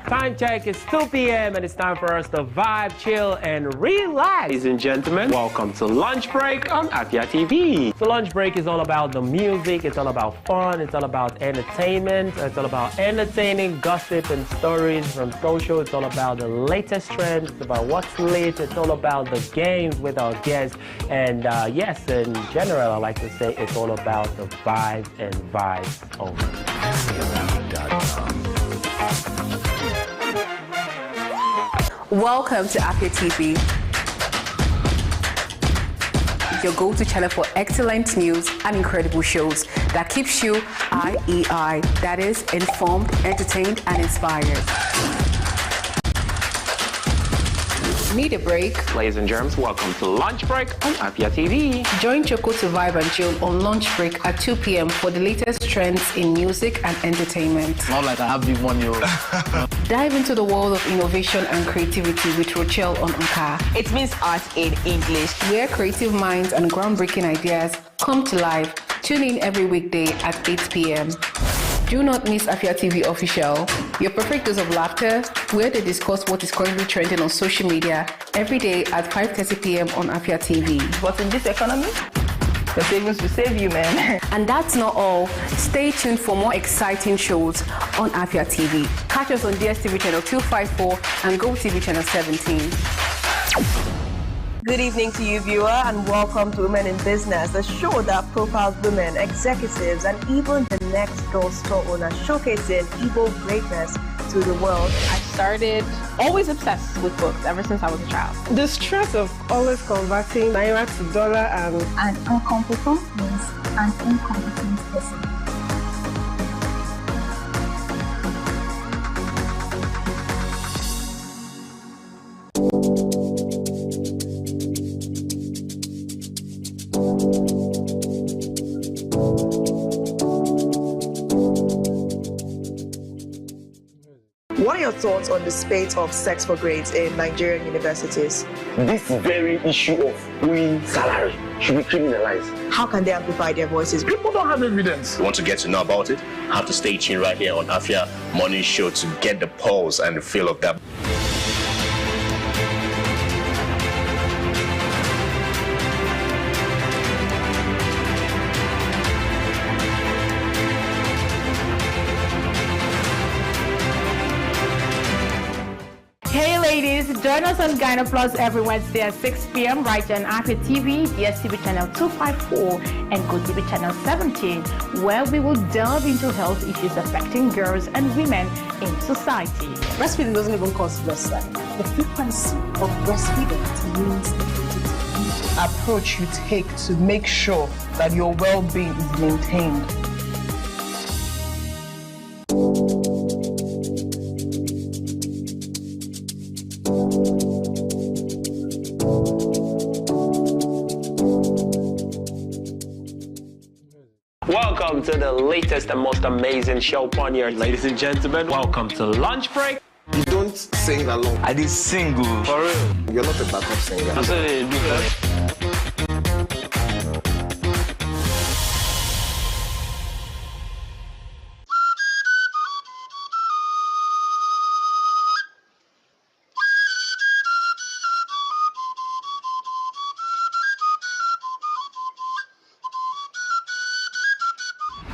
Time check, it's 2 p.m. and it's time for us to vibe, chill, and relax. Ladies and gentlemen, welcome to Lunch Break on Afia TV. So Lunch Break is all about the music, it's all about fun, it's all about entertainment, it's all about entertaining gossip and stories from social, it's all about the latest trends, it's about what's lit, it's all about the games with our guests, and yes, in general, I like to say it's all about the vibes and vibes only. Welcome to Afia TV, your go-to channel for excellent news and incredible shows that keeps you IEI, that is, informed, entertained, and inspired. Need a break? Ladies and germs, welcome to Lunch Break on Afia TV. Join Choco to vibe and chill on Lunch Break at 2 p.m. for the latest trends in music and entertainment. Not like I have big money. Dive into the world of innovation and creativity with Rochelle on Unka. It means art in English. Where creative minds and groundbreaking ideas come to life. Tune in every weekday at 8 p.m. Do not miss Afia TV Official, your perfect dose of laughter, where they discuss what is currently trending on social media every day at 5:30 p.m. on Afia TV. But in this economy, the savings will save you, man. And that's not all. Stay tuned for more exciting shows on Afia TV. Catch us on DSTV channel 254 and GoTV channel 17. Good evening to you, viewer, and welcome to Women in Business, a show that profiles women, executives, and even the next girl store owner, showcasing Igbo greatness to the world. I started always obsessed with books ever since I was a child. The stress of always converting naira to dollar and an incompetent means an incompetent person. What your thoughts on the spate of sex for grades in Nigerian universities? This very issue of paying salary should be criminalized. How can they amplify their voices? People don't have evidence. You want to get to know about it? Have to stay tuned right here on Afia Morning Show to get the pulse and the feel of that. Join us on Gyno Plus every Wednesday at 6 p.m. right on Afia TV, DSTV channel 254, and GoTV channel 17, where we will delve into health issues affecting girls and women in society. Breastfeeding doesn't even cause breastfeeding. The frequency of breastfeeding means the approach you take to make sure that your well-being is maintained. Welcome to the latest and most amazing show on here, ladies and gentlemen. Welcome to Lunch Break. You don't sing along. I did single. For real. You're not a backup singer. That's what they do.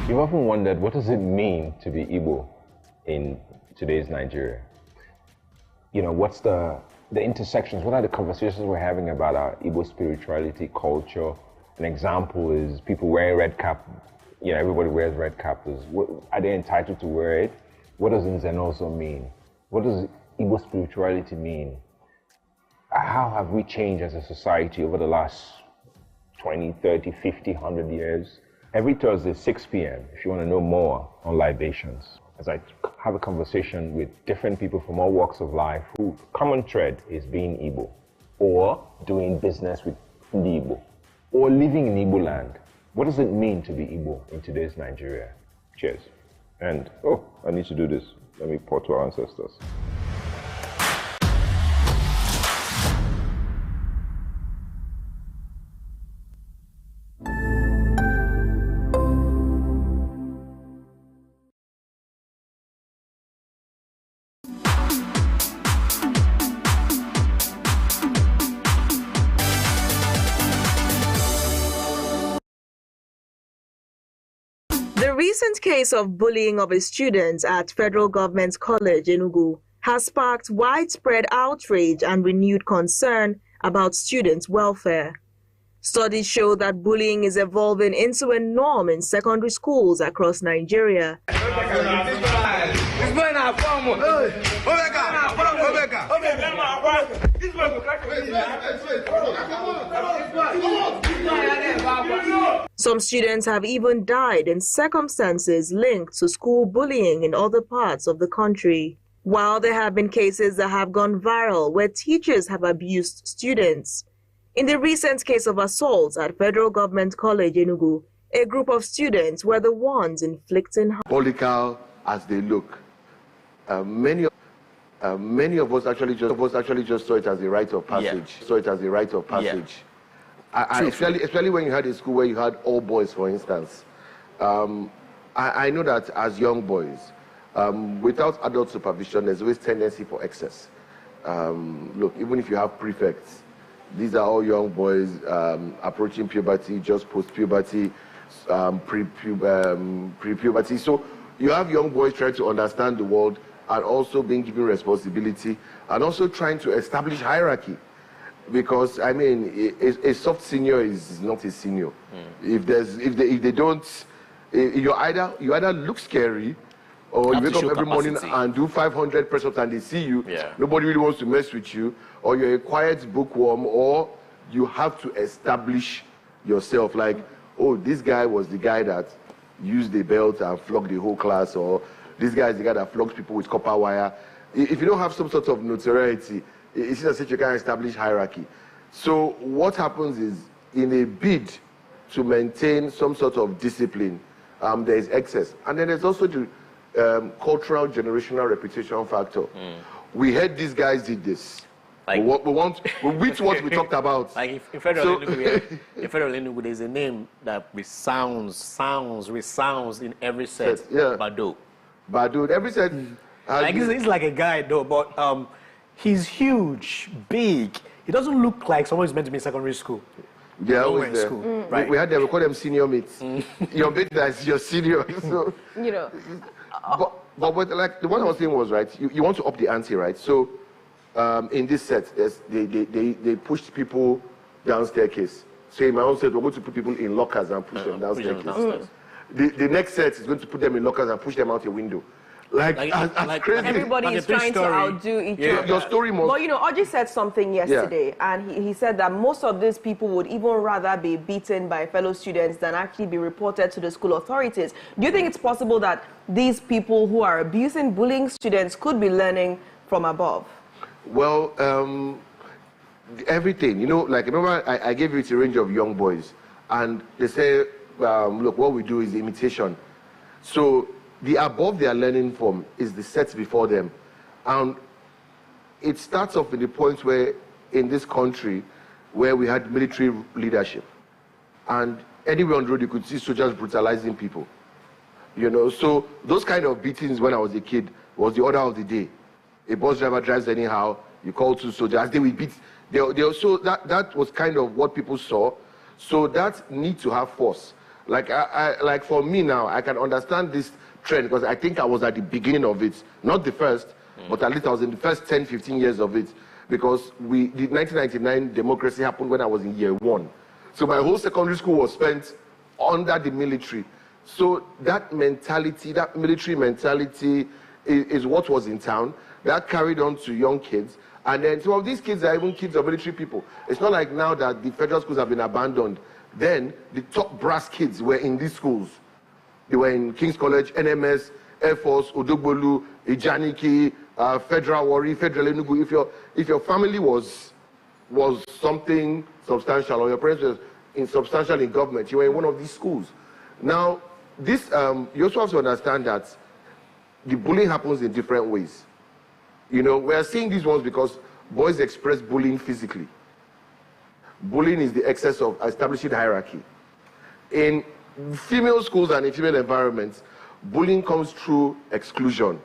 You've often wondered, what does it mean to be Igbo in today's Nigeria? You know, what's the intersections? What are the conversations we're having about our Igbo spirituality, culture? An example is people wearing red cap. You know, everybody wears red cap. Are they entitled to wear it? What does Nzenozo mean? What does Igbo spirituality mean? How have we changed as a society over the last 20, 30, 50, 100 years? Every Thursday, 6 p.m., if you want to know more on libations, as I have a conversation with different people from all walks of life whose common thread is being Igbo, or doing business with the Igbo, or living in Igbo land. What does it mean to be Igbo in today's Nigeria? Cheers. And, oh, I need to do this. Let me pour to our ancestors. The recent case of bullying of a student at Federal Government College in Enugu has sparked widespread outrage and renewed concern about students' welfare. Studies show that bullying is evolving into a norm in secondary schools across Nigeria. Some students have even died in circumstances linked to school bullying in other parts of the country. While there have been cases that have gone viral where teachers have abused students. In the recent case of assault at Federal Government College in Enugu, a group of students were the ones inflicting harm. Political as they look, many of us actually just saw it as a rite of passage. Yeah. Saw it as a rite of passage. Yeah. Especially when you had a school where you had all boys, for instance. I know that as young boys, without adult supervision, there's always tendency for excess. Look, even if you have prefects, these are all young boys approaching puberty, just post-puberty, pre-puberty. So you have young boys trying to understand the world and also being given responsibility and also trying to establish hierarchy. Because, I mean, a soft senior is not a senior. If they don't, you either look scary or you wake up every morning and do 500 press-ups and they see you, nobody really wants to mess with you, or you're a quiet bookworm, or you have to establish yourself like, oh, this guy was the guy that used the belt and flogged the whole class, or this guy is the guy that flogs people with copper wire. If you don't have some sort of notoriety, it's as if you can't establish hierarchy. So what happens is, in a bid to maintain some sort of discipline, there is excess. And then there's also cultural generational reputation factor. We heard these guys did this. Like, which what we talked about. Like in Federal Enugu, there's a name that resounds in every set. Yeah. Bado. Bado. Every set. Like he's like a guy though, but he's huge, big. He doesn't look like someone who's meant to be in secondary school. Yeah, always in there. school. Right. We had them. We call them senior mates. Your mate that's your senior. So you know. But what, like the one I was saying was right. You want to up the ante, right? So. In this set, they pushed people down staircase. So in my own set, we're going to put people in lockers and push them down staircase. The next set is going to put them in lockers and push them out a window. Like crazy. Everybody is trying to outdo each other. Your story must... But you know, Audrey said something yesterday, and he said that most of these people would even rather be beaten by fellow students than actually be reported to the school authorities. Do you think it's possible that these people who are abusing, bullying students could be learning from above? Well, everything, you know, like remember I gave you a range of young boys, and they say, look, what we do is imitation. So the above they are learning from is the sets before them. And it starts off in the point where in this country where we had military leadership, and anywhere on the road you could see soldiers brutalizing people. You know, so those kind of beatings when I was a kid was the order of the day. A bus driver drives anyhow, you call two soldiers, they will beat. So that was kind of what people saw. So that need to have force. Like like for me now, I can understand this trend because I think I was at the beginning of it. Not the first, but at least I was in the first 10, 15 years of it. Because the 1999 democracy happened when I was in year 1. So my whole secondary school was spent under the military. So that mentality, that military mentality is what was in town. That carried on to young kids. And then some of these kids are even kids of military people. It's not like now that the federal schools have been abandoned. Then the top brass kids were in these schools. They were in King's College, NMS, Air Force, Odogbolu, Ijaniki, Federal Warri, Federal Enugu. If your family was something substantial, or your parents were substantial in government, you were in one of these schools. Now, this you also have to understand that the bullying happens in different ways. You know, we are seeing these ones because boys express bullying physically. Bullying is the excess of establishing hierarchy. In female schools and in female environments, bullying comes through exclusion.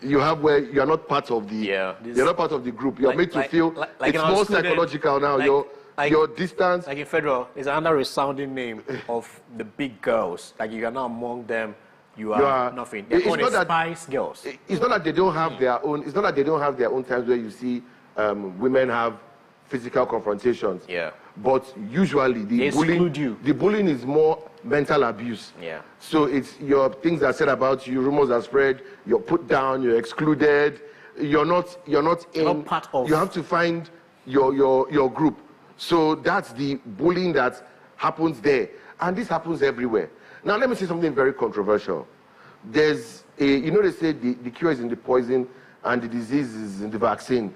You have where you are not part of the you're not part of the group. You're made to feel it's more psychological now. Your distance. Like in Federal, is another resounding name of the big girls. Like you are not among them. You are nothing. They're called Spice Girls. It's not that they don't have their own. It's not that they don't have their own times where you see women have physical confrontations. Yeah. But usually the bullying is more mental abuse. Yeah. So it's your things are said about you, rumors are spread. You're put down. You're excluded. You're not part of. You have to find your group. So that's the bullying that happens there, and this happens everywhere. Now, let me say something very controversial. There's you know, they say the cure is in the poison and the disease is in the vaccine.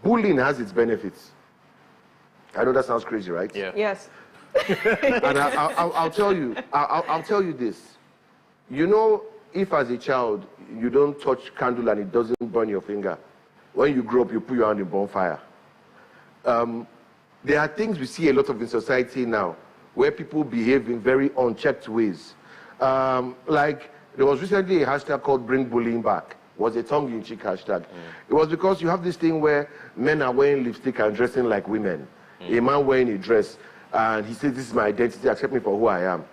Bullying has its benefits. I know that sounds crazy, right? Yeah. Yes. And I'll tell you, I'll tell you this. You know, if as a child you don't touch candle and it doesn't burn your finger, when you grow up, you put your hand in bonfire. There are things we see a lot of in society now, where people behave in very unchecked ways. Like, there was recently a hashtag called Bring Bullying Back. It was a tongue-in-cheek hashtag. It was because you have this thing where men are wearing lipstick and dressing like women. A man wearing a dress, and he says, this is my identity, accept me for who I am.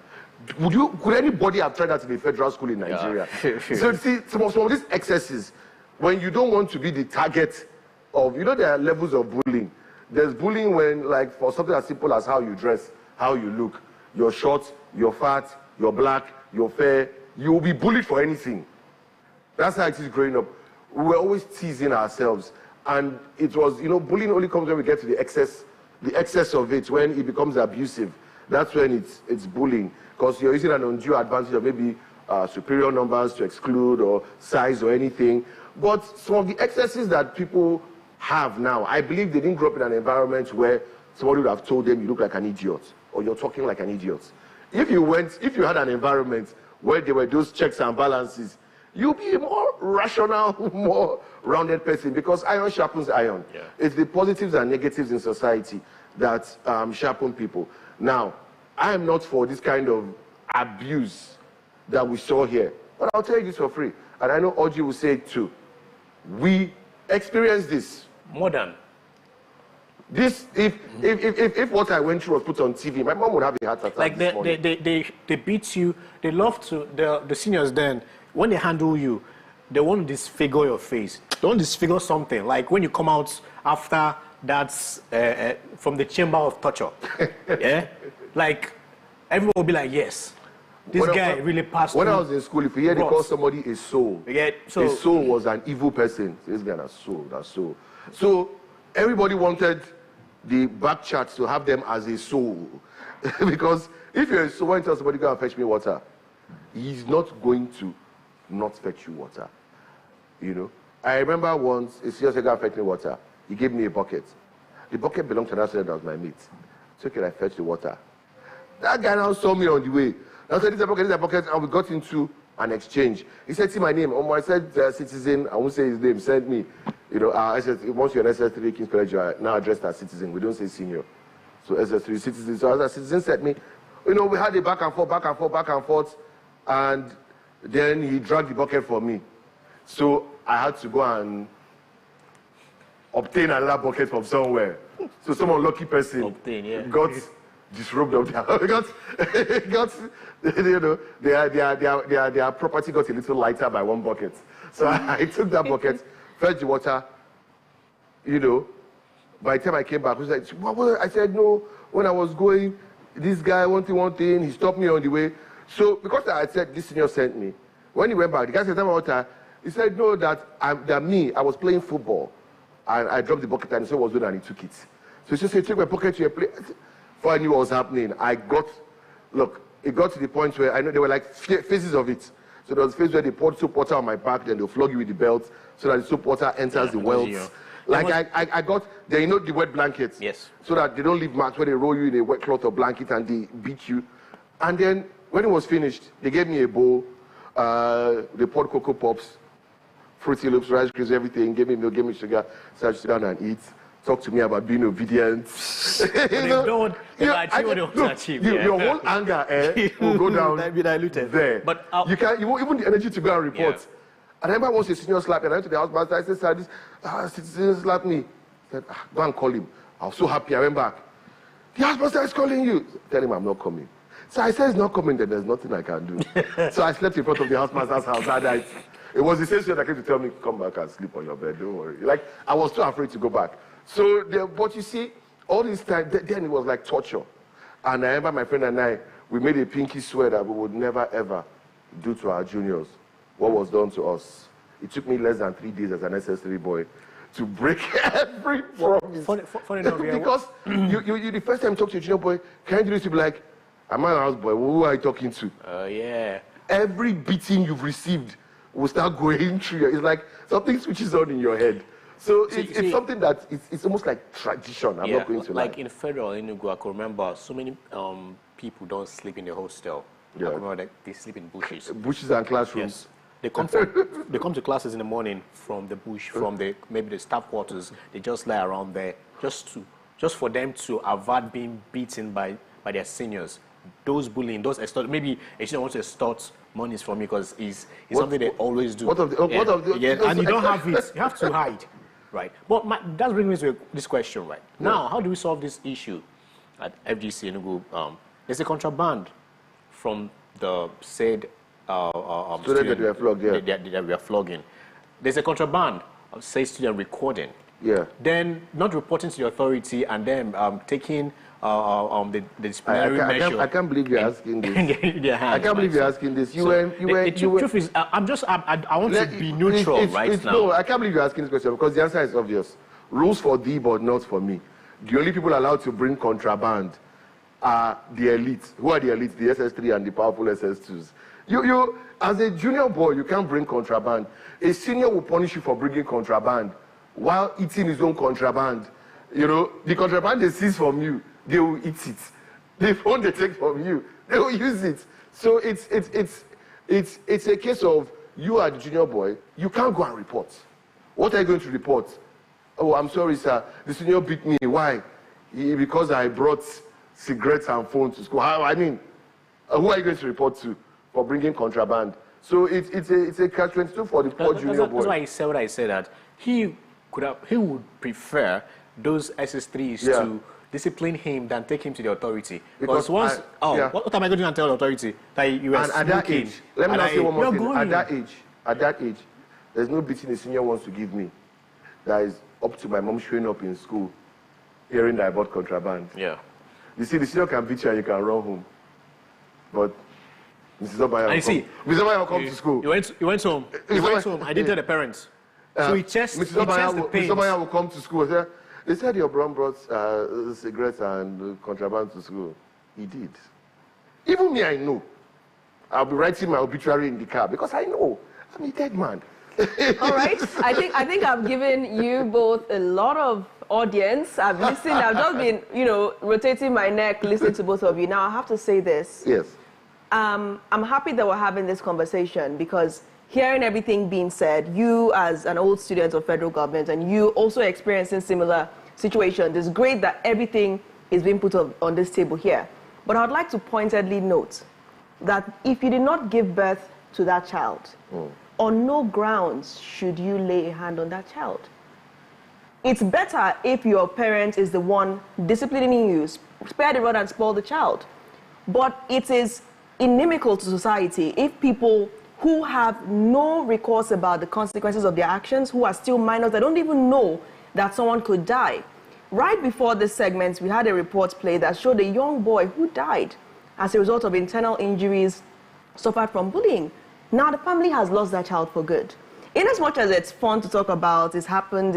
Could anybody have tried that in a federal school in Nigeria? So see, some of these excesses, when you don't want to be the target of, you know, there are levels of bullying. There's bullying when, like, for something as simple as how you dress, how you look, you're short, you're fat, you're black, you're fair, you will be bullied for anything. That's how it is growing up. We were always teasing ourselves. And it was, you know, bullying only comes when we get to the excess of it, when it becomes abusive. That's when it's bullying. Because you're using an undue advantage of maybe superior numbers to exclude, or size or anything. But some of the excesses that people have now, I believe they didn't grow up in an environment where somebody would have told them you look like an idiot, or you're talking like an idiot. If you had an environment where there were those checks and balances, you'll be a more rational, more rounded person, because iron sharpens iron. Yeah. It's the positives and negatives in society that sharpen people. Now, I am not for this kind of abuse that we saw here, but I'll tell you this for free, and I know Oji will say it too. We experienced this. More than. This, if what I went through was put on TV, my mom would have a heart attack. Like they beat you. They love to. The seniors then, when they handle you, they want to disfigure your face. They want to disfigure something. Like when you come out after that's from the chamber of torture. Yeah, like everyone will be like, yes, this guy really passed. When I was in school, if you hear they call somebody a soul, a soul was an evil person. This guy, that's soul. So everybody wanted the back chats to have them as a soul. Because if you're a soul, when you tell somebody, go and fetch me water, he's not going to not fetch you water. You know? I remember once, a serious guy fetched me water. He gave me a bucket. The bucket belonged to that student that was my mate. So okay, I fetched the water. That guy now saw me on the way. I said, this is a bucket, and we got into an exchange. He said, see my name. I said, citizen, I won't say his name, sent me. You know, once you're an SS3 King's College, you are now addressed as citizen. We don't say senior. So SS3 citizen. So as a citizen sent me, you know, we had a back and forth, and then he dragged the bucket for me. So I had to go and obtain another bucket from somewhere. So some unlucky person got disrobed of got you know, their property got a little lighter by one bucket. So I took that bucket, fetched the water, you know. By the time I came back, he was like, what? I said, no, when I was going, this guy, one thing, he stopped me on the way. So because I said, this senior sent me, when he went back, the guy said, water, he said, no, that I was playing football, and I dropped the bucket, and he said, was good, and he took it. So he said, take my pocket to your place. Before I knew what was happening, it got to the point where I know there were like phases of it. So there was a phase where they poured soap water on my back, then they'll flog you with the belt so that the soap water enters the welts. Like I got, there, you know, the wet blankets. Yes. So that they don't leave marks where they roll you in a wet cloth or blanket and they beat you. And then when it was finished, they gave me a bowl. They poured Cocoa Pops, Fruity Loops, Rice Krispies, everything. Gave me milk, gave me sugar. So I sit down and eat. Talk to me about being obedient. Your whole anger will go down be diluted. There. But you can't, you won't even the energy to go and report. Yeah. And I remember once a senior slapped me, and I went to the house master. I said, sir, this citizen slapped me. He said, go and call him. I was so happy. I went back. The house master is calling you. Tell him I'm not coming. So I said, he's not coming, then there's nothing I can do. So I slept in front of the house master's house that night. It was the same student that came to tell me, come back and sleep on your bed, don't worry. Like, I was too afraid to go back. So, but you see, all this time, then it was like torture. And I remember my friend and I, we made a pinky swear that we would never, ever do to our juniors what was done to us. It took me less than 3 days as an SS3 boy to break every promise. Funny enough, because you the first time you talk to a junior boy, can you do this? You'll be like, I'm a house boy, who are you talking to? Yeah. Every beating you've received will start going through you. It's like something switches on in your head. So it's something that it's almost like tradition. I'm not going to like in Federal Enugu, I can remember so many people don't sleep in the hostel. Yeah. I remember that they sleep in bushes. Bushes and classrooms. Yes. They come to classes in the morning from the bush, from maybe the staff quarters. They just lie around there just for them to avoid being beaten by their seniors. Those bullying, those extort. Maybe a student wants to extort monies from you because it's something they always do. And you don't have it. You have to hide. Right. But that brings me to this question, right? Yeah. Now, how do we solve this issue at FGC Enugu? There's a contraband from the said student that we are flogging. That we are flogging. There's a contraband of said student recording. Yeah. Then not reporting to the authority and then taking the disciplinary measure. I can't believe you're asking this. I can't believe you're asking this. The truth is, I want to be neutral right now. No, I can't believe you're asking this question because the answer is obvious. Rules for thee, but not for me. The only people allowed to bring contraband are the elite. Who are the elite? The SS3 and the powerful SS2s. You, as a junior boy, you can't bring contraband. A senior will punish you for bringing contraband while eating his own contraband. You know, the contraband they seize from you, they will eat it. The phone they take from you, they will use it. So it's It's a case of you are the junior boy, you can't go and report. What are you going to report? Oh, I'm sorry, sir, the senior beat me. Why? Because I brought cigarettes and phones to school. Who are you going to report to for bringing contraband? So it's a catch-22 for the poor junior boy. That's why I said what I said, that he would prefer those SS3s to discipline him than take him to the authority. Because once, what am I going to do and tell the authority? That you were at that age, let me say one more thing. At that age, there's no beating the senior wants to give me. That is up to my mom showing up in school, hearing that I bought contraband. Yeah. You see, the senior can beat you and you can run home. But Mrs. Obaya will come to school. You went home. I didn't tell the parents. So he checked the pains. Mrs. Obaya will come to school. They said your brother brought cigarettes and contraband to school. He did. Even me, I know. I'll be writing my obituary in the car because I know I'm a dead man. All right. I think I've given you both a lot of audience. I've listened. I've just been, rotating my neck, listening to both of you. Now I have to say this. Yes. I'm happy that we're having this conversation because hearing everything being said, you as an old student of federal government and you also experiencing similar situations, it's great that everything is being put on this table here. But I'd like to pointedly note that if you did not give birth to that child, on no grounds should you lay a hand on that child. It's better if your parent is the one disciplining you, spare the rod and spoil the child. But it is inimical to society if people who have no recourse about the consequences of their actions, who are still minors, that don't even know that someone could die. Right before this segment, we had a report play that showed a young boy who died as a result of internal injuries suffered from bullying. Now the family has lost that child for good. In as much as it's fun to talk about, it's happened,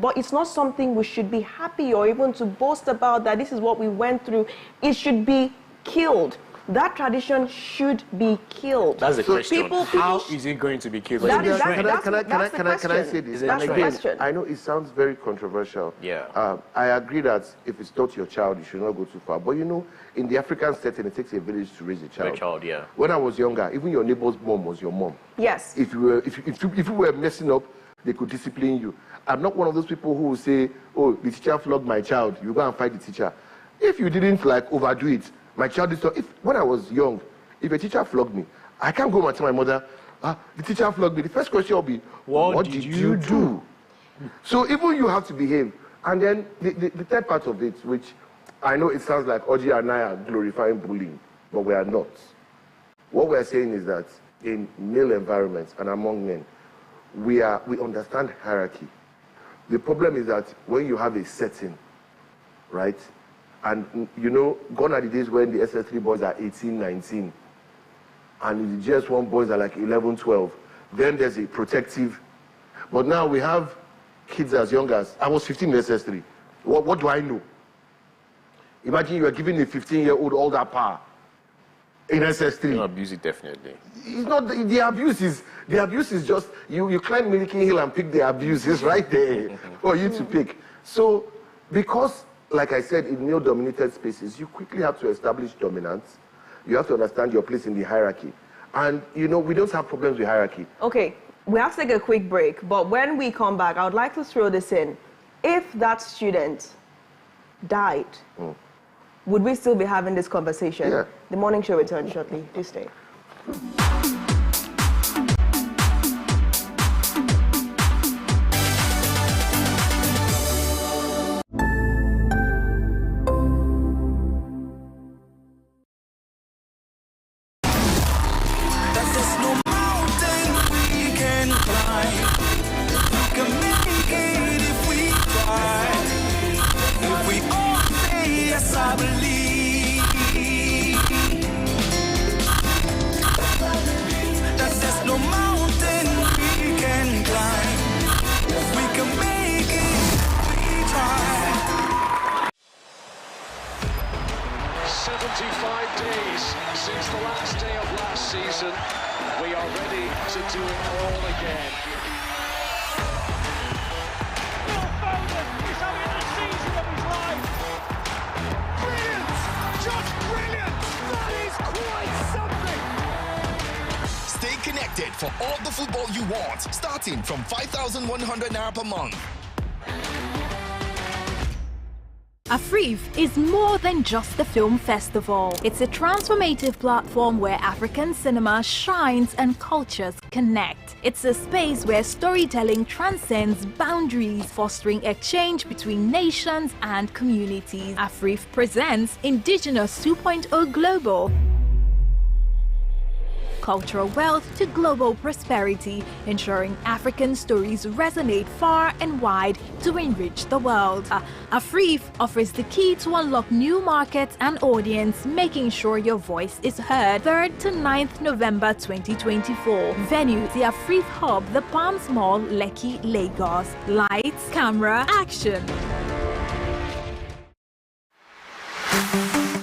but it's not something we should be happy or even to boast about that this is what we went through. It should be killed. That tradition should be killed. That's the question. How is it going to be killed? Can I say this? That's the question. I know it sounds very controversial. Yeah. I agree that if it's not your child, you should not go too far. But in the African setting, it takes a village to raise a child. Yeah. When I was younger, even your neighbor's mom was your mom. Yes. If you were messing up, they could discipline you. I'm not one of those people who will say, oh, the teacher flogged my child, you go and fight the teacher. If you didn't overdo it, my child is not. When I was young, if a teacher flogged me, I can't go and tell my mother, the teacher flogged me. The first question will be, what did you do? So even you have to behave. And then the third part of it, which I know it sounds like Oji and I are glorifying bullying, but we are not. What we are saying is that in male environments and among men, we understand hierarchy. The problem is that when you have a setting, right? And, gone are the days when the SS3 boys are 18, 19, and the GS1 boys are like 11, 12. Then there's a protective. But now we have kids as young as, I was 15 in SS3. What do I know? Imagine you are giving a 15-year-old all that power in SS3. You abuse it, definitely. It's not, the abuse is just, you climb Milky Hill and pick the abuse. It's right there for you to pick. So, because, like I said, in male-dominated spaces, you quickly have to establish dominance. You have to understand your place in the hierarchy. And, we don't have problems with hierarchy. Okay, we have to take a quick break, but when we come back, I would like to throw this in. If that student died, would we still be having this conversation? Yeah. The morning show returns shortly. Please stay. connected for all the football you want, starting from 5,100 naira per month. Afrif is more than just a film festival. It's a transformative platform where African cinema shines and cultures connect. It's a space where storytelling transcends boundaries, fostering exchange between nations and communities. Afrif presents Indigenous 2.0 Global. Cultural wealth to global prosperity, ensuring African stories resonate far and wide to enrich the world. Afrif offers the key to unlock new markets and audience, making sure your voice is heard. 3rd to 9th November 2024. Venue, the Afrif Hub, the Palms Mall, Lekki, Lagos. Lights, camera, action.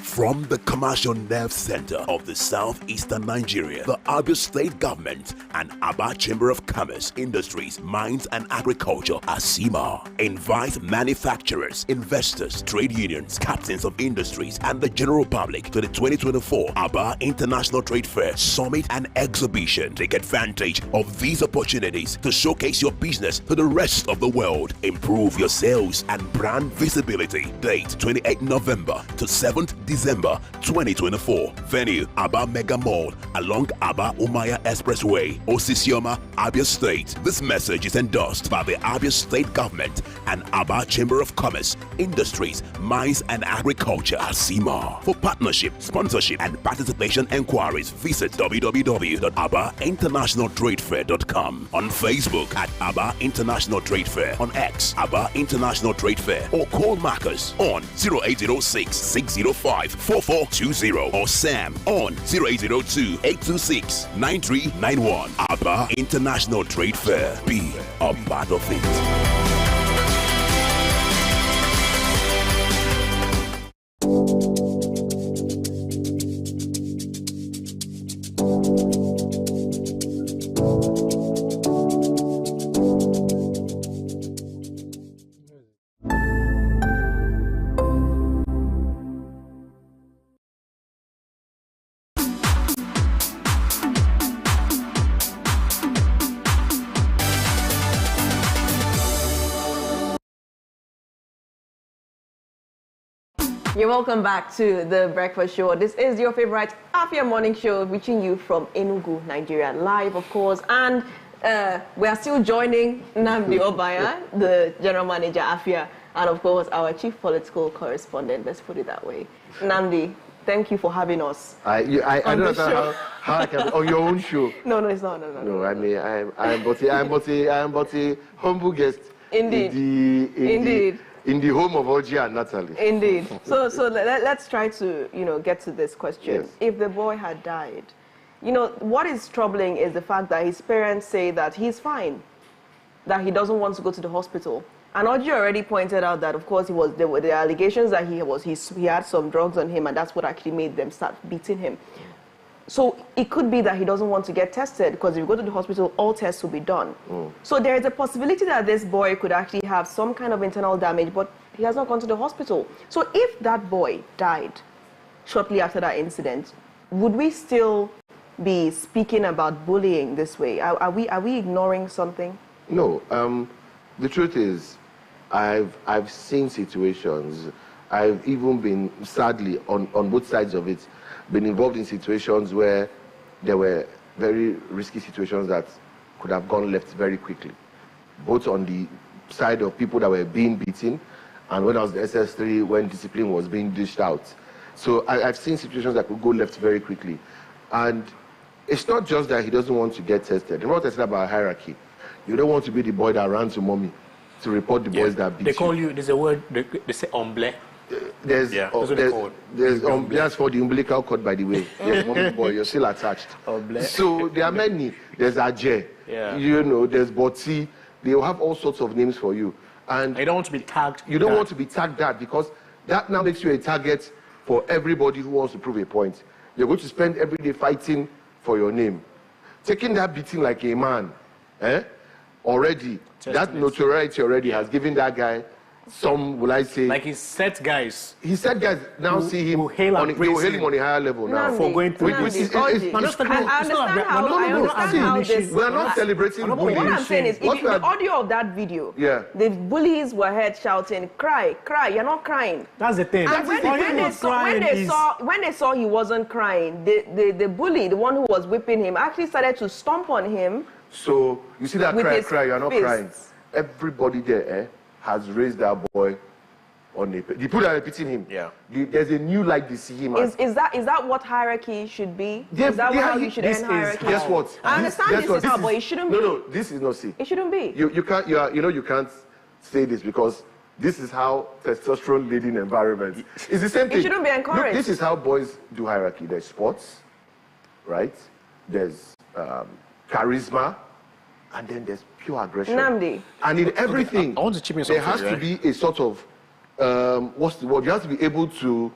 From the commercial nerve center of the southeastern Nigeria, the Abia State Government and Aba Chamber of Commerce, Industries, Mines and Agriculture, ASIMA, invite manufacturers, investors, trade unions, captains of industries, and the general public to the 2024 Aba International Trade Fair Summit and Exhibition. Take advantage of these opportunities to showcase your business to the rest of the world. Improve your sales and brand visibility. Date 28 November to 7th December 2024. Venue, Aba Mega Mall along Aba Umaya Expressway, Osisioma, Abia State. This message is endorsed by the Abia State Government and Aba Chamber of Commerce, Industries, Mines and Agriculture, ASIMA. For partnership, sponsorship and participation enquiries, visit www.abainternationaltradefair.com. On Facebook at Aba International Trade Fair, on X, Aba International Trade Fair, or call Marcus on 0806 605 4420 or Sam on 0802-826-9391. Aba International Trade Fair. Be a part of it. You're welcome back to the Breakfast Show. This is your favorite Afia morning show, reaching you from Enugu, Nigeria, live, of course. And we are still joining Nnamdi Obaya, the general manager, Afia, and of course, our chief political correspondent. Let's put it that way. Nnamdi, thank you for having us. I don't understand how I can on your own show. No, it's not. No, I mean, I'm but a humble guest. Indeed. In the home of Oji and Natalie. Indeed. So let's try to, get to this question. Yes. If the boy had died, what is troubling is the fact that his parents say that he's fine, that he doesn't want to go to the hospital. And Oji already pointed out that, of course, there were the allegations that he had some drugs on him, and that's what actually made them start beating him. So it could be that he doesn't want to get tested, because if you go to the hospital, all tests will be done. So there is a possibility that this boy could actually have some kind of internal damage, but he has not gone to the hospital. So if that boy died shortly after that incident, would we still be speaking about bullying this way? Are we ignoring something? No. The truth is, I've seen situations. I've even been, sadly, on both sides of it, been involved in situations where there were very risky situations that could have gone left very quickly, both on the side of people that were being beaten and when I was the SS3, when discipline was being dished out. So I've seen situations that could go left very quickly. And it's not just that he doesn't want to get tested. Remember what I said about hierarchy. You don't want to be the boy that ran to mommy to report the boys that beat you. They call you, there's a word, they say omble. That's for the umbilical cord, by the way. Yes, mommy boy, you're still attached. So there are many. There's Ajay, there's Boti. They will have all sorts of names for you. And you don't want to be tagged. You don't want to be tagged that, because that now makes you a target for everybody who wants to prove a point. You're going to spend every day fighting for your name. Taking that beating like a man, already, that notoriety already has given that guy some, will I say... Like he set guys. He said guys now see him, who hail on, they will hail him on a higher level now. For going through this. I understand how this... We are not celebrating bullying. What I'm saying is, if the audio of that video, the bullies were heard shouting, cry, cry, you're not crying. That's the thing. And when they saw he wasn't crying, the bully, the one who was whipping him, actually started to stomp on him. So, you see that cry, you're not crying. Everybody there has raised that boy on the people that are repeating him. Yeah. There's a new light they see him as. Is that what hierarchy should be? Is that how you should end hierarchy? Guess what? I understand this is how, but it shouldn't be. No, this is not see. It shouldn't be. You can't say this because this is how testosterone-laden environment. It's the same thing. It shouldn't be encouraged. Look, this is how boys do hierarchy. There's sports, right? There's charisma, and then there's pure aggression. Namdi. And in everything, I want to chip in something, there has to be a sort of, what's the word? You have to be able to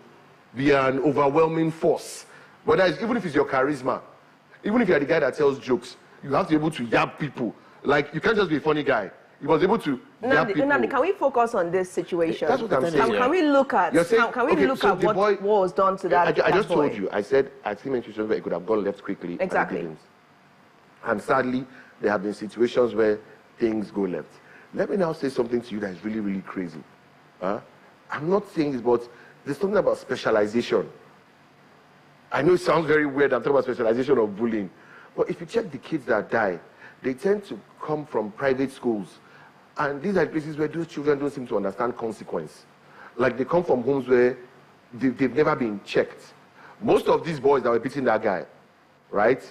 be an overwhelming force. Even if it's your charisma, even if you're the guy that tells jokes, you have to be able to yab people. Like, you can't just be a funny guy. You must be able to yab people. Namdi, can we focus on this situation? That's what I'm saying. Can we look at, what was done to that I just boy? told you. I said, I think situations where it could have gone left quickly. Exactly. And sadly, there have been situations where things go left. Let me now say something to you that is really, really crazy. I'm not saying this, but there's something about specialization. I know it sounds very weird, I'm talking about specialization of bullying. But if you check the kids that die, they tend to come from private schools. And these are places where those children don't seem to understand consequence. Like they come from homes where they've never been checked. Most of these boys that were beating that guy, right?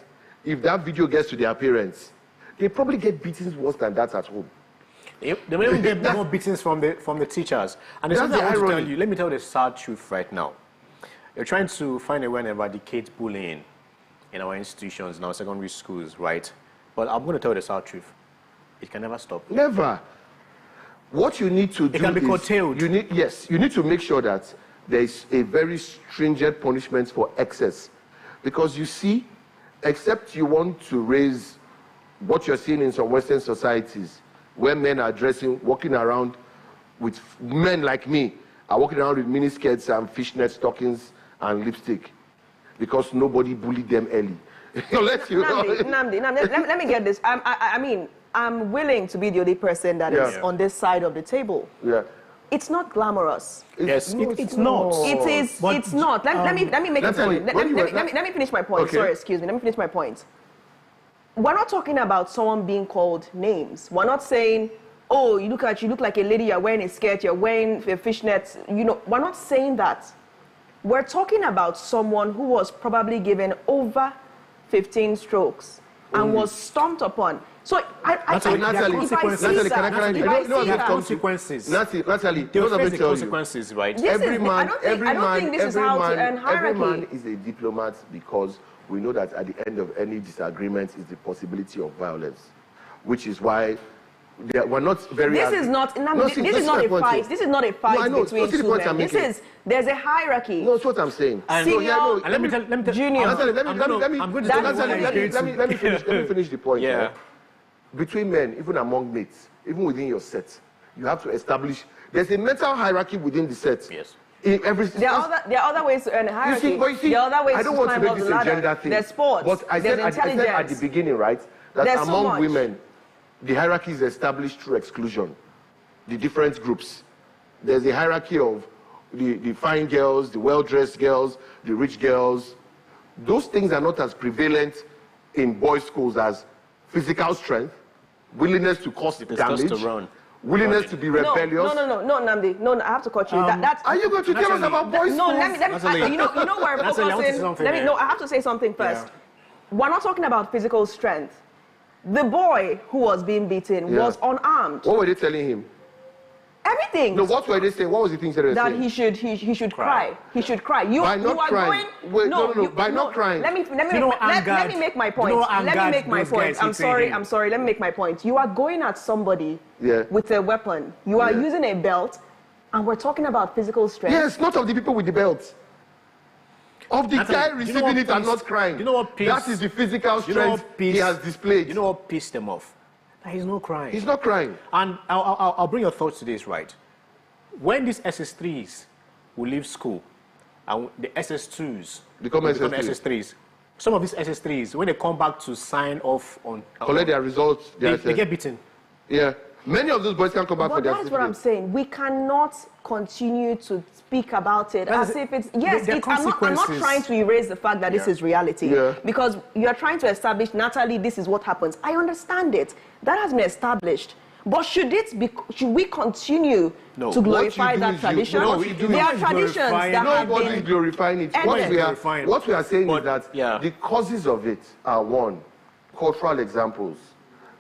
If that video gets to their parents, they probably get beatings worse than that at home. They may even get more beatings from the teachers. And there's something I want to tell you. Let me tell you the sad truth right now. You're trying to find a way and eradicate bullying in our institutions, in our secondary schools, right? But I'm going to tell you the sad truth. It can never stop. Never. What you need to do it can be curtailed. You need to make sure that there is a very stringent punishment for excess. Because you see, except you want to raise what you're seeing in some Western societies, where men are walking around with men like me, are walking around with mini skirts and fishnet stockings and lipstick because nobody bullied them early. Namdi, let me get this. I mean, I'm willing to be the only person that is on this side of the table. Yeah. It's not glamorous. It's not. It's not. Let me make a point. Let me finish my point. Okay. Sorry, excuse me. Let me finish my point. We're not talking about someone being called names. We're not saying, oh, you look like a lady, you're wearing a skirt, you're wearing a fishnet. You know, we're not saying that. We're talking about someone who was probably given over 15 strokes and was stomped upon. So Natalie, consequences. Natalie, consequences, right? Every man is a diplomat because we know that at the end of any disagreement is the possibility of violence, which is why we're not very. This is not a fight. This is not a fight between two men. There's a hierarchy. No, that's what I'm saying. Senior, let me junior. Let me finish the point. Yeah. Between men, even among mates, even within your set, you have to establish. There's a mental hierarchy within the set. Yes. There are other ways to earn a hierarchy. There are other ways I don't want to make this a gender thing. There's sports. But I said at the beginning, right, that among women, the hierarchy is established through exclusion. The different groups. There's a hierarchy of the fine girls, the well-dressed girls, the rich girls. Those things are not as prevalent in boys' schools as physical strength, willingness to cause damage, willingness to be rebellious. No, Namdi. No, I have to cut you. Are you going to tell us about boys' schools? No, you know where I'm focusing. I have to say something first. Yeah. We're not talking about physical strength. The boy who was being beaten was unarmed. What were they telling him? Everything. No, what were they saying? What was the thing they were saying? That he should cry. He should cry. By not crying. By not crying. Let me make my point. Let me make my point. I'm sorry. Let me make my point. You are going at somebody with a weapon. You are using a belt, and we're talking about physical strength. Yes, not of the people with the belt. Of the guy receiving it and not crying. You know what pissed? That is the physical strength he has displayed. You know what pissed them off? He's not crying. He's not crying. And I'll bring your thoughts to this, right? when these SS3s will leave school, and the SS2s become SS3s, some of these SS3s, when they come back to sign off on... collect their results, they get beaten. Yeah. Many of those boys can come back for their certificate. But that's what I'm saying. We cannot continue to speak about it as if it's... Yes, I'm not trying to erase the fact that this is reality. Yeah. Because you're trying to establish, Natalie, this is what happens. I understand it. That has been established. But should we continue to glorify that tradition? There are traditions that have been... Nobody's glorifying it. What we are saying is that the causes of it are, one, cultural examples.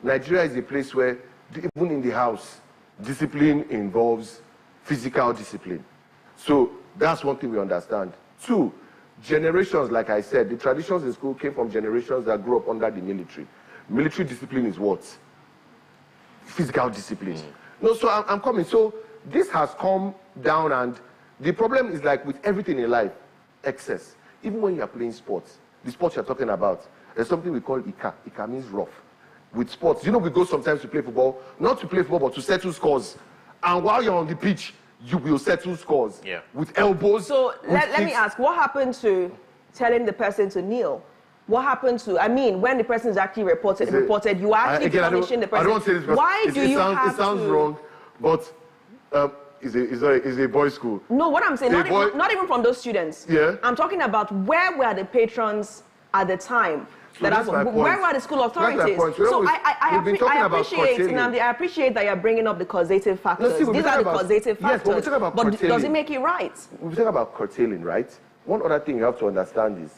Nigeria is a place where, even in the house, discipline involves physical discipline. So that's one thing we understand. Two, generations, like I said, the traditions in school came from generations that grew up under the military. Military discipline is what? Physical discipline. No, so I'm coming. So this has come down, and the problem is, like with everything in life, excess. Even when you're playing sports, the sports you're talking about, there's something we call Ika. Ika means rough. With sports, you know, we go sometimes to play football, not to play football, but to settle scores. And while you're on the pitch, you will settle scores with elbows. So let me ask, what happened to telling the person to kneel? What happened to, I mean, when the person is actually reported, you are actually punishing the person. I don't want to say this because why do you have it sounds wrong, but it's a boys' school. No, what I'm saying, not even from those students. Yeah. I'm talking about where were the patrons at the time? So where were the school authorities? So I appreciate that you're bringing up the causative factors. These are the causative factors. But does it make it right? We talk about curtailing, right? One other thing you have to understand is,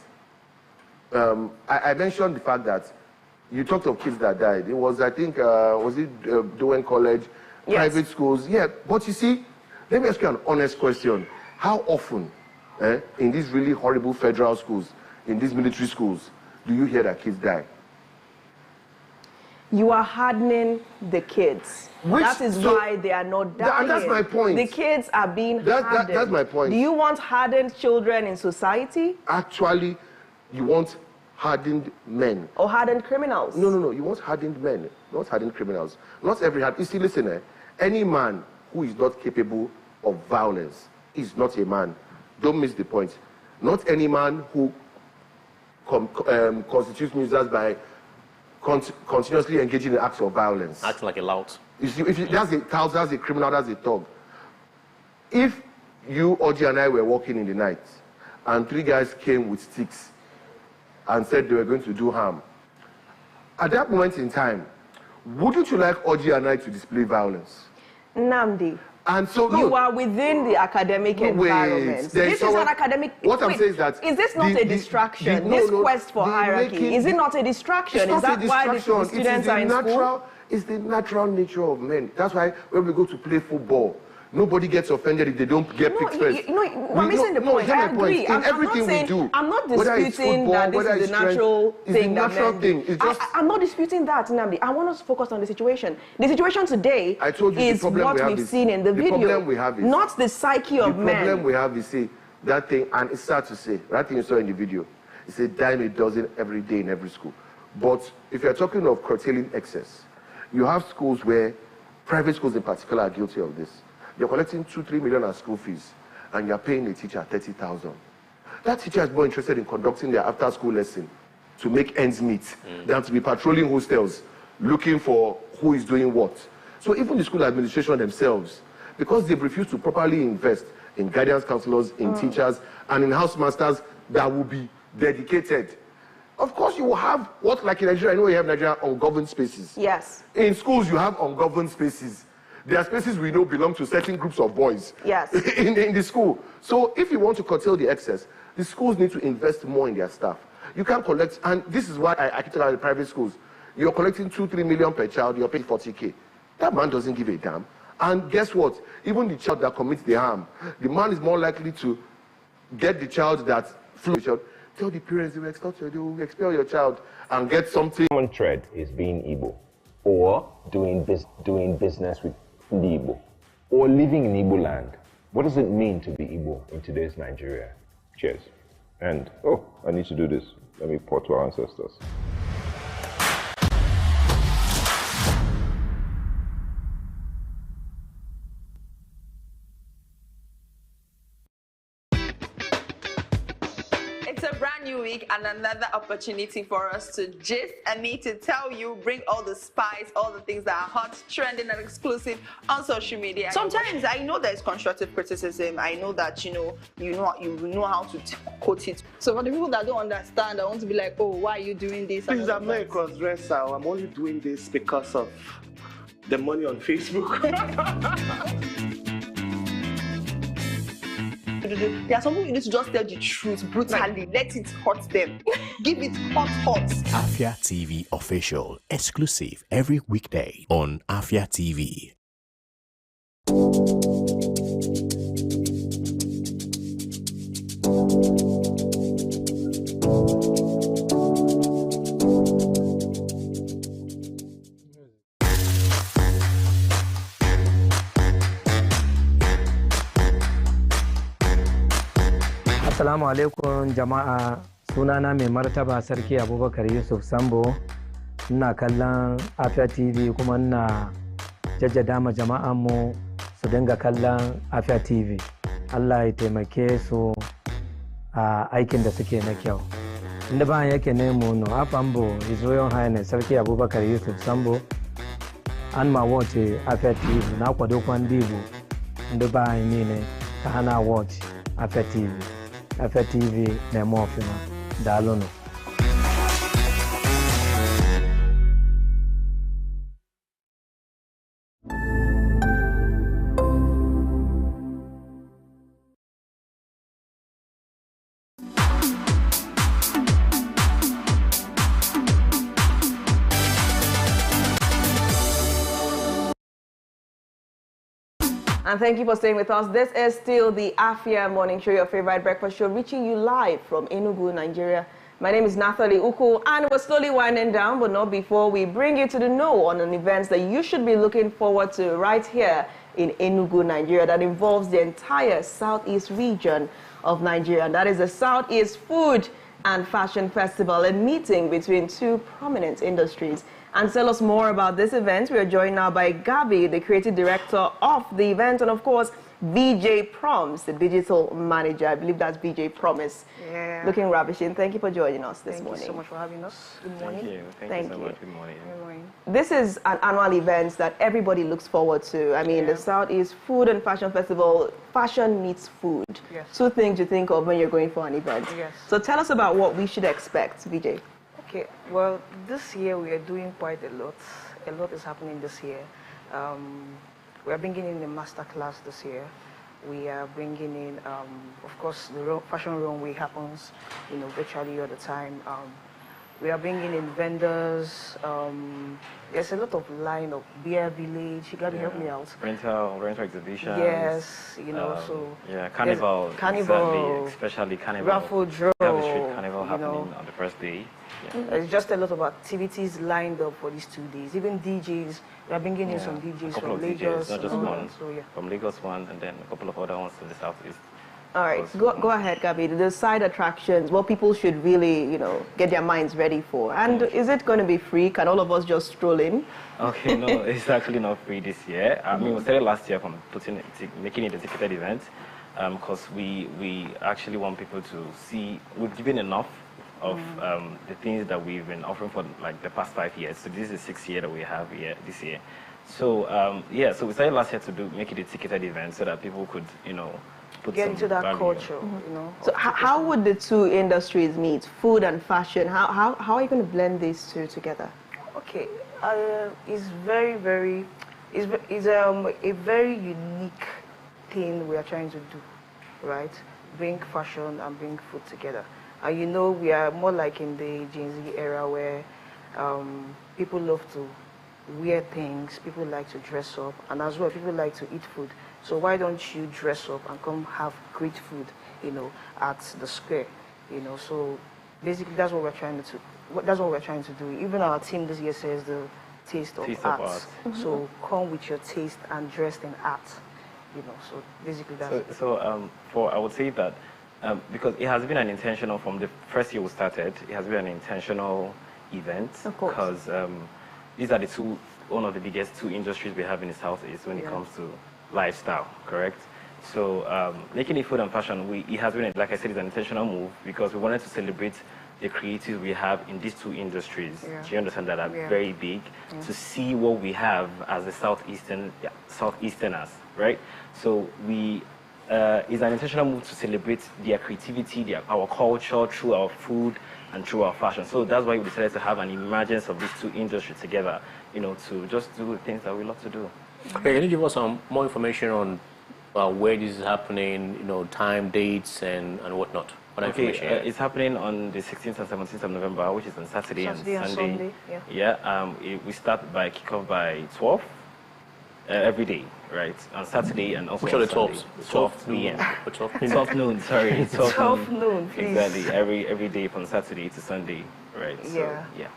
I mentioned the fact that you talked of kids that died. It was, I think, was it Dowen College, private schools? Yeah, but you see, let me ask you an honest question. How often, in these really horrible federal schools, in these military schools, do you hear that kids die? You are hardening the kids. That is why they are not dying. That's my point. The kids are being hardened. That's my point. Do you want hardened children in society? Actually, you want hardened men. Or hardened criminals? No. You want hardened men, not hardened criminals. Not every You see, listen, any man who is not capable of violence is not a man. Don't miss the point. Not any man who constitutes nuisance by continuously engaging in acts of violence. Acts like a lout. You see, if that's a tout, that's a criminal, that's a thug. If you, Oji, and I were walking in the night, and 3 guys came with sticks and said they were going to do harm, at that moment in time, wouldn't you like Oji and I to display violence? Nnamdi. And so you are within the academic environment. This is an academic. What I'm saying is that is this not a distraction? This quest for hierarchy, is it not a distraction? Is that why the students are in school? It's the natural nature of men. That's why when we go to play football, nobody gets offended if they don't get picked first. I'm missing the point. I agree. In everything we do, I'm not disputing that this is the natural thing. I'm not disputing that, Nnamdi. I want us to focus on the situation. The situation today is what we've seen in the video. The problem we have is not the psyche of men. The problem we have is, see, that thing, and it's sad to say, that thing you saw in the video, it's a dime a dozen every day in every school. But if you're talking of curtailing excess, you have schools where, private schools in particular, are guilty of this. You're collecting 2-3 million as school fees, and you're paying a teacher 30,000. That teacher is more interested in conducting their after-school lesson to make ends meet than to be patrolling hostels, looking for who is doing what. So even the school administration themselves, because they've refused to properly invest in guidance counselors, in teachers, and in housemasters that will be dedicated. Of course, you will have what, like in Nigeria, I know you have Nigeria ungoverned spaces. Yes. In schools, you have ungoverned spaces. There are spaces we know belong to certain groups of boys. Yes. in the school. So if you want to curtail the excess, the schools need to invest more in their staff. You can't collect, and this is why I keep talking about the private schools. You're collecting 2-3 million per child, you're paying 40K. That man doesn't give a damn. And guess what? Even the child that commits the harm, the man is more likely to get the child that flew the child. Tell the parents they will extort you, they will expel your child and get something. Common thread is being Igbo, or doing business with the Igbo, or living in Igbo land. What does it mean to be Igbo in today's Nigeria? Cheers. And, I need to do this. Let me pour to our ancestors. another opportunity for us to gist and me to tell you, bring all the spice, all the things that are hot, trending, and exclusive on social media. Sometimes I know there's constructive criticism. I know that you know how to quote it. So for the people that don't understand, I want to be like, oh, why are you doing this? Please, I'm not a cross-dresser. I'm only doing this because of the money on Facebook. There are some people you need to just tell the truth brutally. Let it hurt them. Give it hot. Afia TV official, exclusive every weekday on Afia TV. Assalamu alaikum jama'a, sunana mai martaba sarki Abubakar Yusuf Sambo. Ina kallon Afia TV kuma ina jaddada ma jama'an mu su dinga kallon Afia TV. Allah ya taimake su a aikin da suke na kyau. Inda ba yake ne mu no afambo His Royal Highness Sarki Abubakar Yusuf Sambo an ma watch Afia TV na kwado kwan dibu. Inda ba ni ne ka hana watch Afia TV. Afia TV na mo ofima dalono. And thank you for staying with us. This is still the Afia Morning Show, your favorite breakfast show, reaching you live from Enugu, Nigeria. My name is Nathalie Uku, and we're slowly winding down, but not before we bring you to the know on an event that you should be looking forward to right here in Enugu, Nigeria, that involves the entire southeast region of Nigeria. And that is the Southeast Food and Fashion Festival, a meeting between two prominent industries. And to tell us more about this event, we are joined now by Gabi, the creative director of the event, and of course, VJ Proms, the digital manager. I believe that's VJ Promise. Yeah. Looking ravishing. Thank you for joining us this morning. Thank you so much for having us. Good morning. Thank you. Thank you so much. Good morning. Good morning. This is an annual event that everybody looks forward to. I mean, the Southeast Food and Fashion Festival, fashion meets food. Yes. Two things you think of when you're going for an event. Yes. So tell us about what we should expect, VJ. Okay, well, this year we are doing quite a lot. A lot is happening this year. We are bringing in a master class this year. We are bringing in, of course, the fashion runway happens, virtually all the time. We are bringing in vendors. There's a lot of line of Beer Village. You got to help me out. Rental exhibitions. Yes, Carnival. Carnival. Especially Carnival. Raffle draw. The street Carnival happening on the first day. Yeah. There's just a lot of activities lined up for these 2 days. Even DJs. We are bringing in some DJs from Lagos. Not just one. So, from Lagos one, and then a couple of other ones to the southeast. All right, go ahead, Gabi. The side attractions, what people should really, get their minds ready for. And is it going to be free? Can all of us just stroll in? Okay, no, it's actually not free this year. I mean, we started last year from making it a ticketed event, because we actually want people to see. We've given enough of the things that we've been offering for like the past 5 years. So this is the 6th year that we have here this year. So so we started last year to make it a ticketed event so that people could, get into that culture, So how would the two industries meet, food and fashion? How are you going to blend these two together? Okay, it's a very unique thing we are trying to do, right? Bring fashion and bring food together. And we are more like in the Gen Z era where people love to wear things, people like to dress up, and as well people like to eat food. So why don't you dress up and come have great food, at the square, So basically that's what we're trying to do. That's what we're trying to do. Even our team this year says the taste of art. So come with your taste and dressed in art, So basically that's I would say that because it has been an intentional from the first year we started. It has been an intentional event because these are one of the biggest two industries we have in the Southeast when it comes to lifestyle, correct? So making it food and fashion, it has been, like I said, it's an intentional move because we wanted to celebrate the creatives we have in these two industries, Yeah. do you understand, that are Yeah. very big, Yeah. to see what we have as the Southeasterners, right? So we, it's an intentional move to celebrate their creativity, our culture, through our food and through our fashion. So that's why we decided to have an emergence of these two industries together, you know, to just do the things that we love to do. Okay, can you give us some more information on where this is happening, you know, time, dates, and whatnot? What information? It's happening on the 16th and 17th of November, which is on Saturday and Sunday. Yeah. We start by kickoff by 12 every day, right? On Saturday and also Which are on the Sunday. 12s? 12 p.m. 12 noon, sorry. 12 noon, please. Exactly, every day from Saturday to Sunday, right? So, Yeah.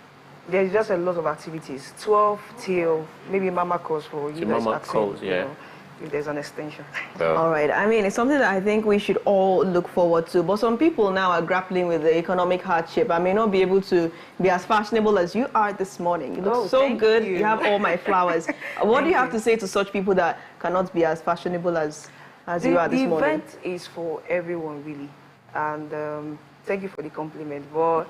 There's just a lot of activities. 12 till maybe Mama calls for you. Till guys Mama accept, calls, you yeah. know, if there's an extension. All right. I mean, it's something that I think we should all look forward to. But some people now are grappling with the economic hardship. I may not be able to be as fashionable as you are this morning. You look so good. You have all my flowers. What do you have to say to such people that cannot be as fashionable as you are this morning? The event is for everyone, really. And thank you for the compliment. But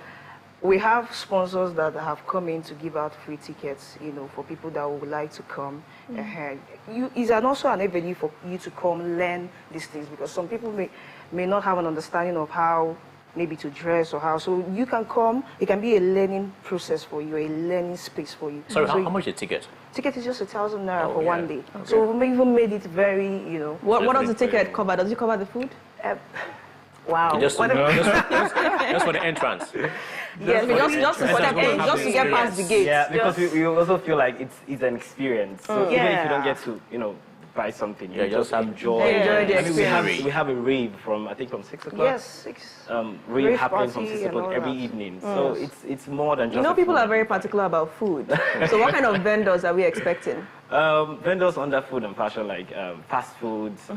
we have sponsors that have come in to give out free tickets, you know, for people that would like to come. It's also an avenue for you to come learn these things, because some people may not have an understanding of how maybe to dress or how. So you can come. It can be a learning process for you, a learning space for you. Sorry, so how much is the ticket? Ticket is just 1,000 naira for yeah. 1 day. Okay. So we even made it very, you know. What does the ticket cover? Does it cover the food? Wow. Just for the entrance. Yes, just to get past the gate. Yeah, because we also feel like it's an experience. So even if you don't get to, you know, buy something, you just enjoy the I mean, experience. we have a rave from, I think, from 6 o'clock. Yes, 6. Rave happening from party 6 o'clock and all every that. evening. So it's more than just. You know, a people food. are very particular about food. So what kind of vendors are we expecting? Vendors under food and fashion, like fast foods,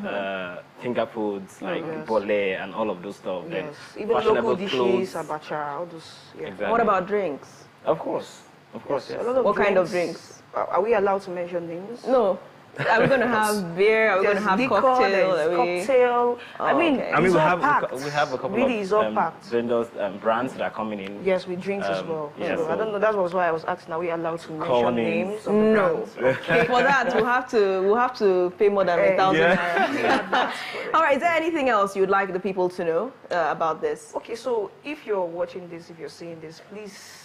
finger foods, like bole and all of those stuff. Then Yes, even fashionable local dishes, clothes. abacha, all those. Yeah. Exactly. What about drinks? Of course, yes. A lot of What kind of drinks? Are we allowed to mention names? No. Are we going to have beer? Are we going to have cocktail? Cocktail. I mean, we it's all have packed. we have a couple really, it's all of packed. vendors, brands that are coming in. Yes, with drinks as well. Yeah, so I don't know. That was why I was asking. Are we allowed to mention Call names? Of the No. brands? Okay. For that, we'll have to pay more than 1,000 naira. All right. Is there anything else you'd like the people to know about this? Okay, so if you're watching this, if you're seeing this, please.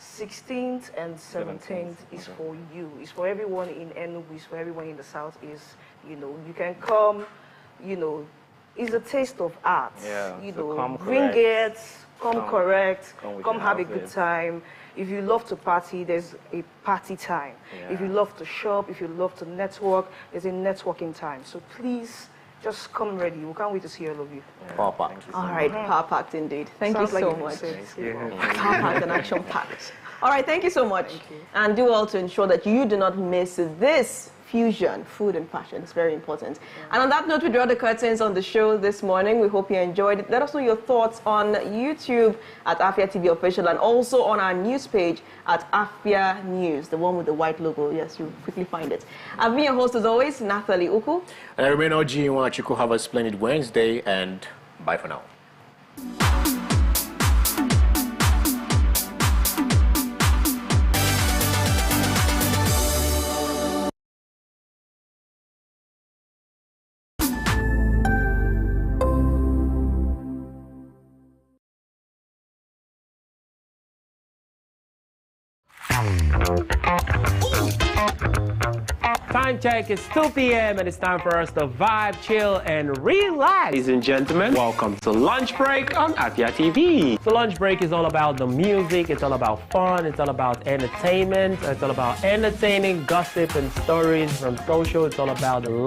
16th and 17th is for you. It's for everyone in Enugu. It's for everyone in the Southeast. You know, you can come. You know, it's a taste of art. Yeah, You so know, come bring correct. it. Come correct. come with Come your have a outfit. good time. If you love to party, there's a party time. If you love to shop, if you love to network, there's a networking time. So please. Just come ready. We can't wait to see all of you. Power packed. All right, power packed indeed. Thank Sounds you like so you much. said. Power packed and action packed. All right, thank you so much. And do all to ensure that you do not miss this fusion, food and fashion. It's very important. And on that note, we draw the curtains on the show this morning. We hope you enjoyed it. Let us know your thoughts on YouTube at Afia TV Official and also on our news page at Afia News, the one with the white logo. Yes, you'll quickly find it. I've been your host as always, Nathalie Uku. And I remain OG Nwachukwu. Have a splendid Wednesday and bye for now. Time check, it's 2 p.m. and it's time for us to vibe, chill, and relax. Ladies and gentlemen, welcome to Lunch Break on Afia TV. So Lunch Break is all about the music, it's all about fun, it's all about entertainment, it's all about entertaining, gossip, and stories from social. It's all about the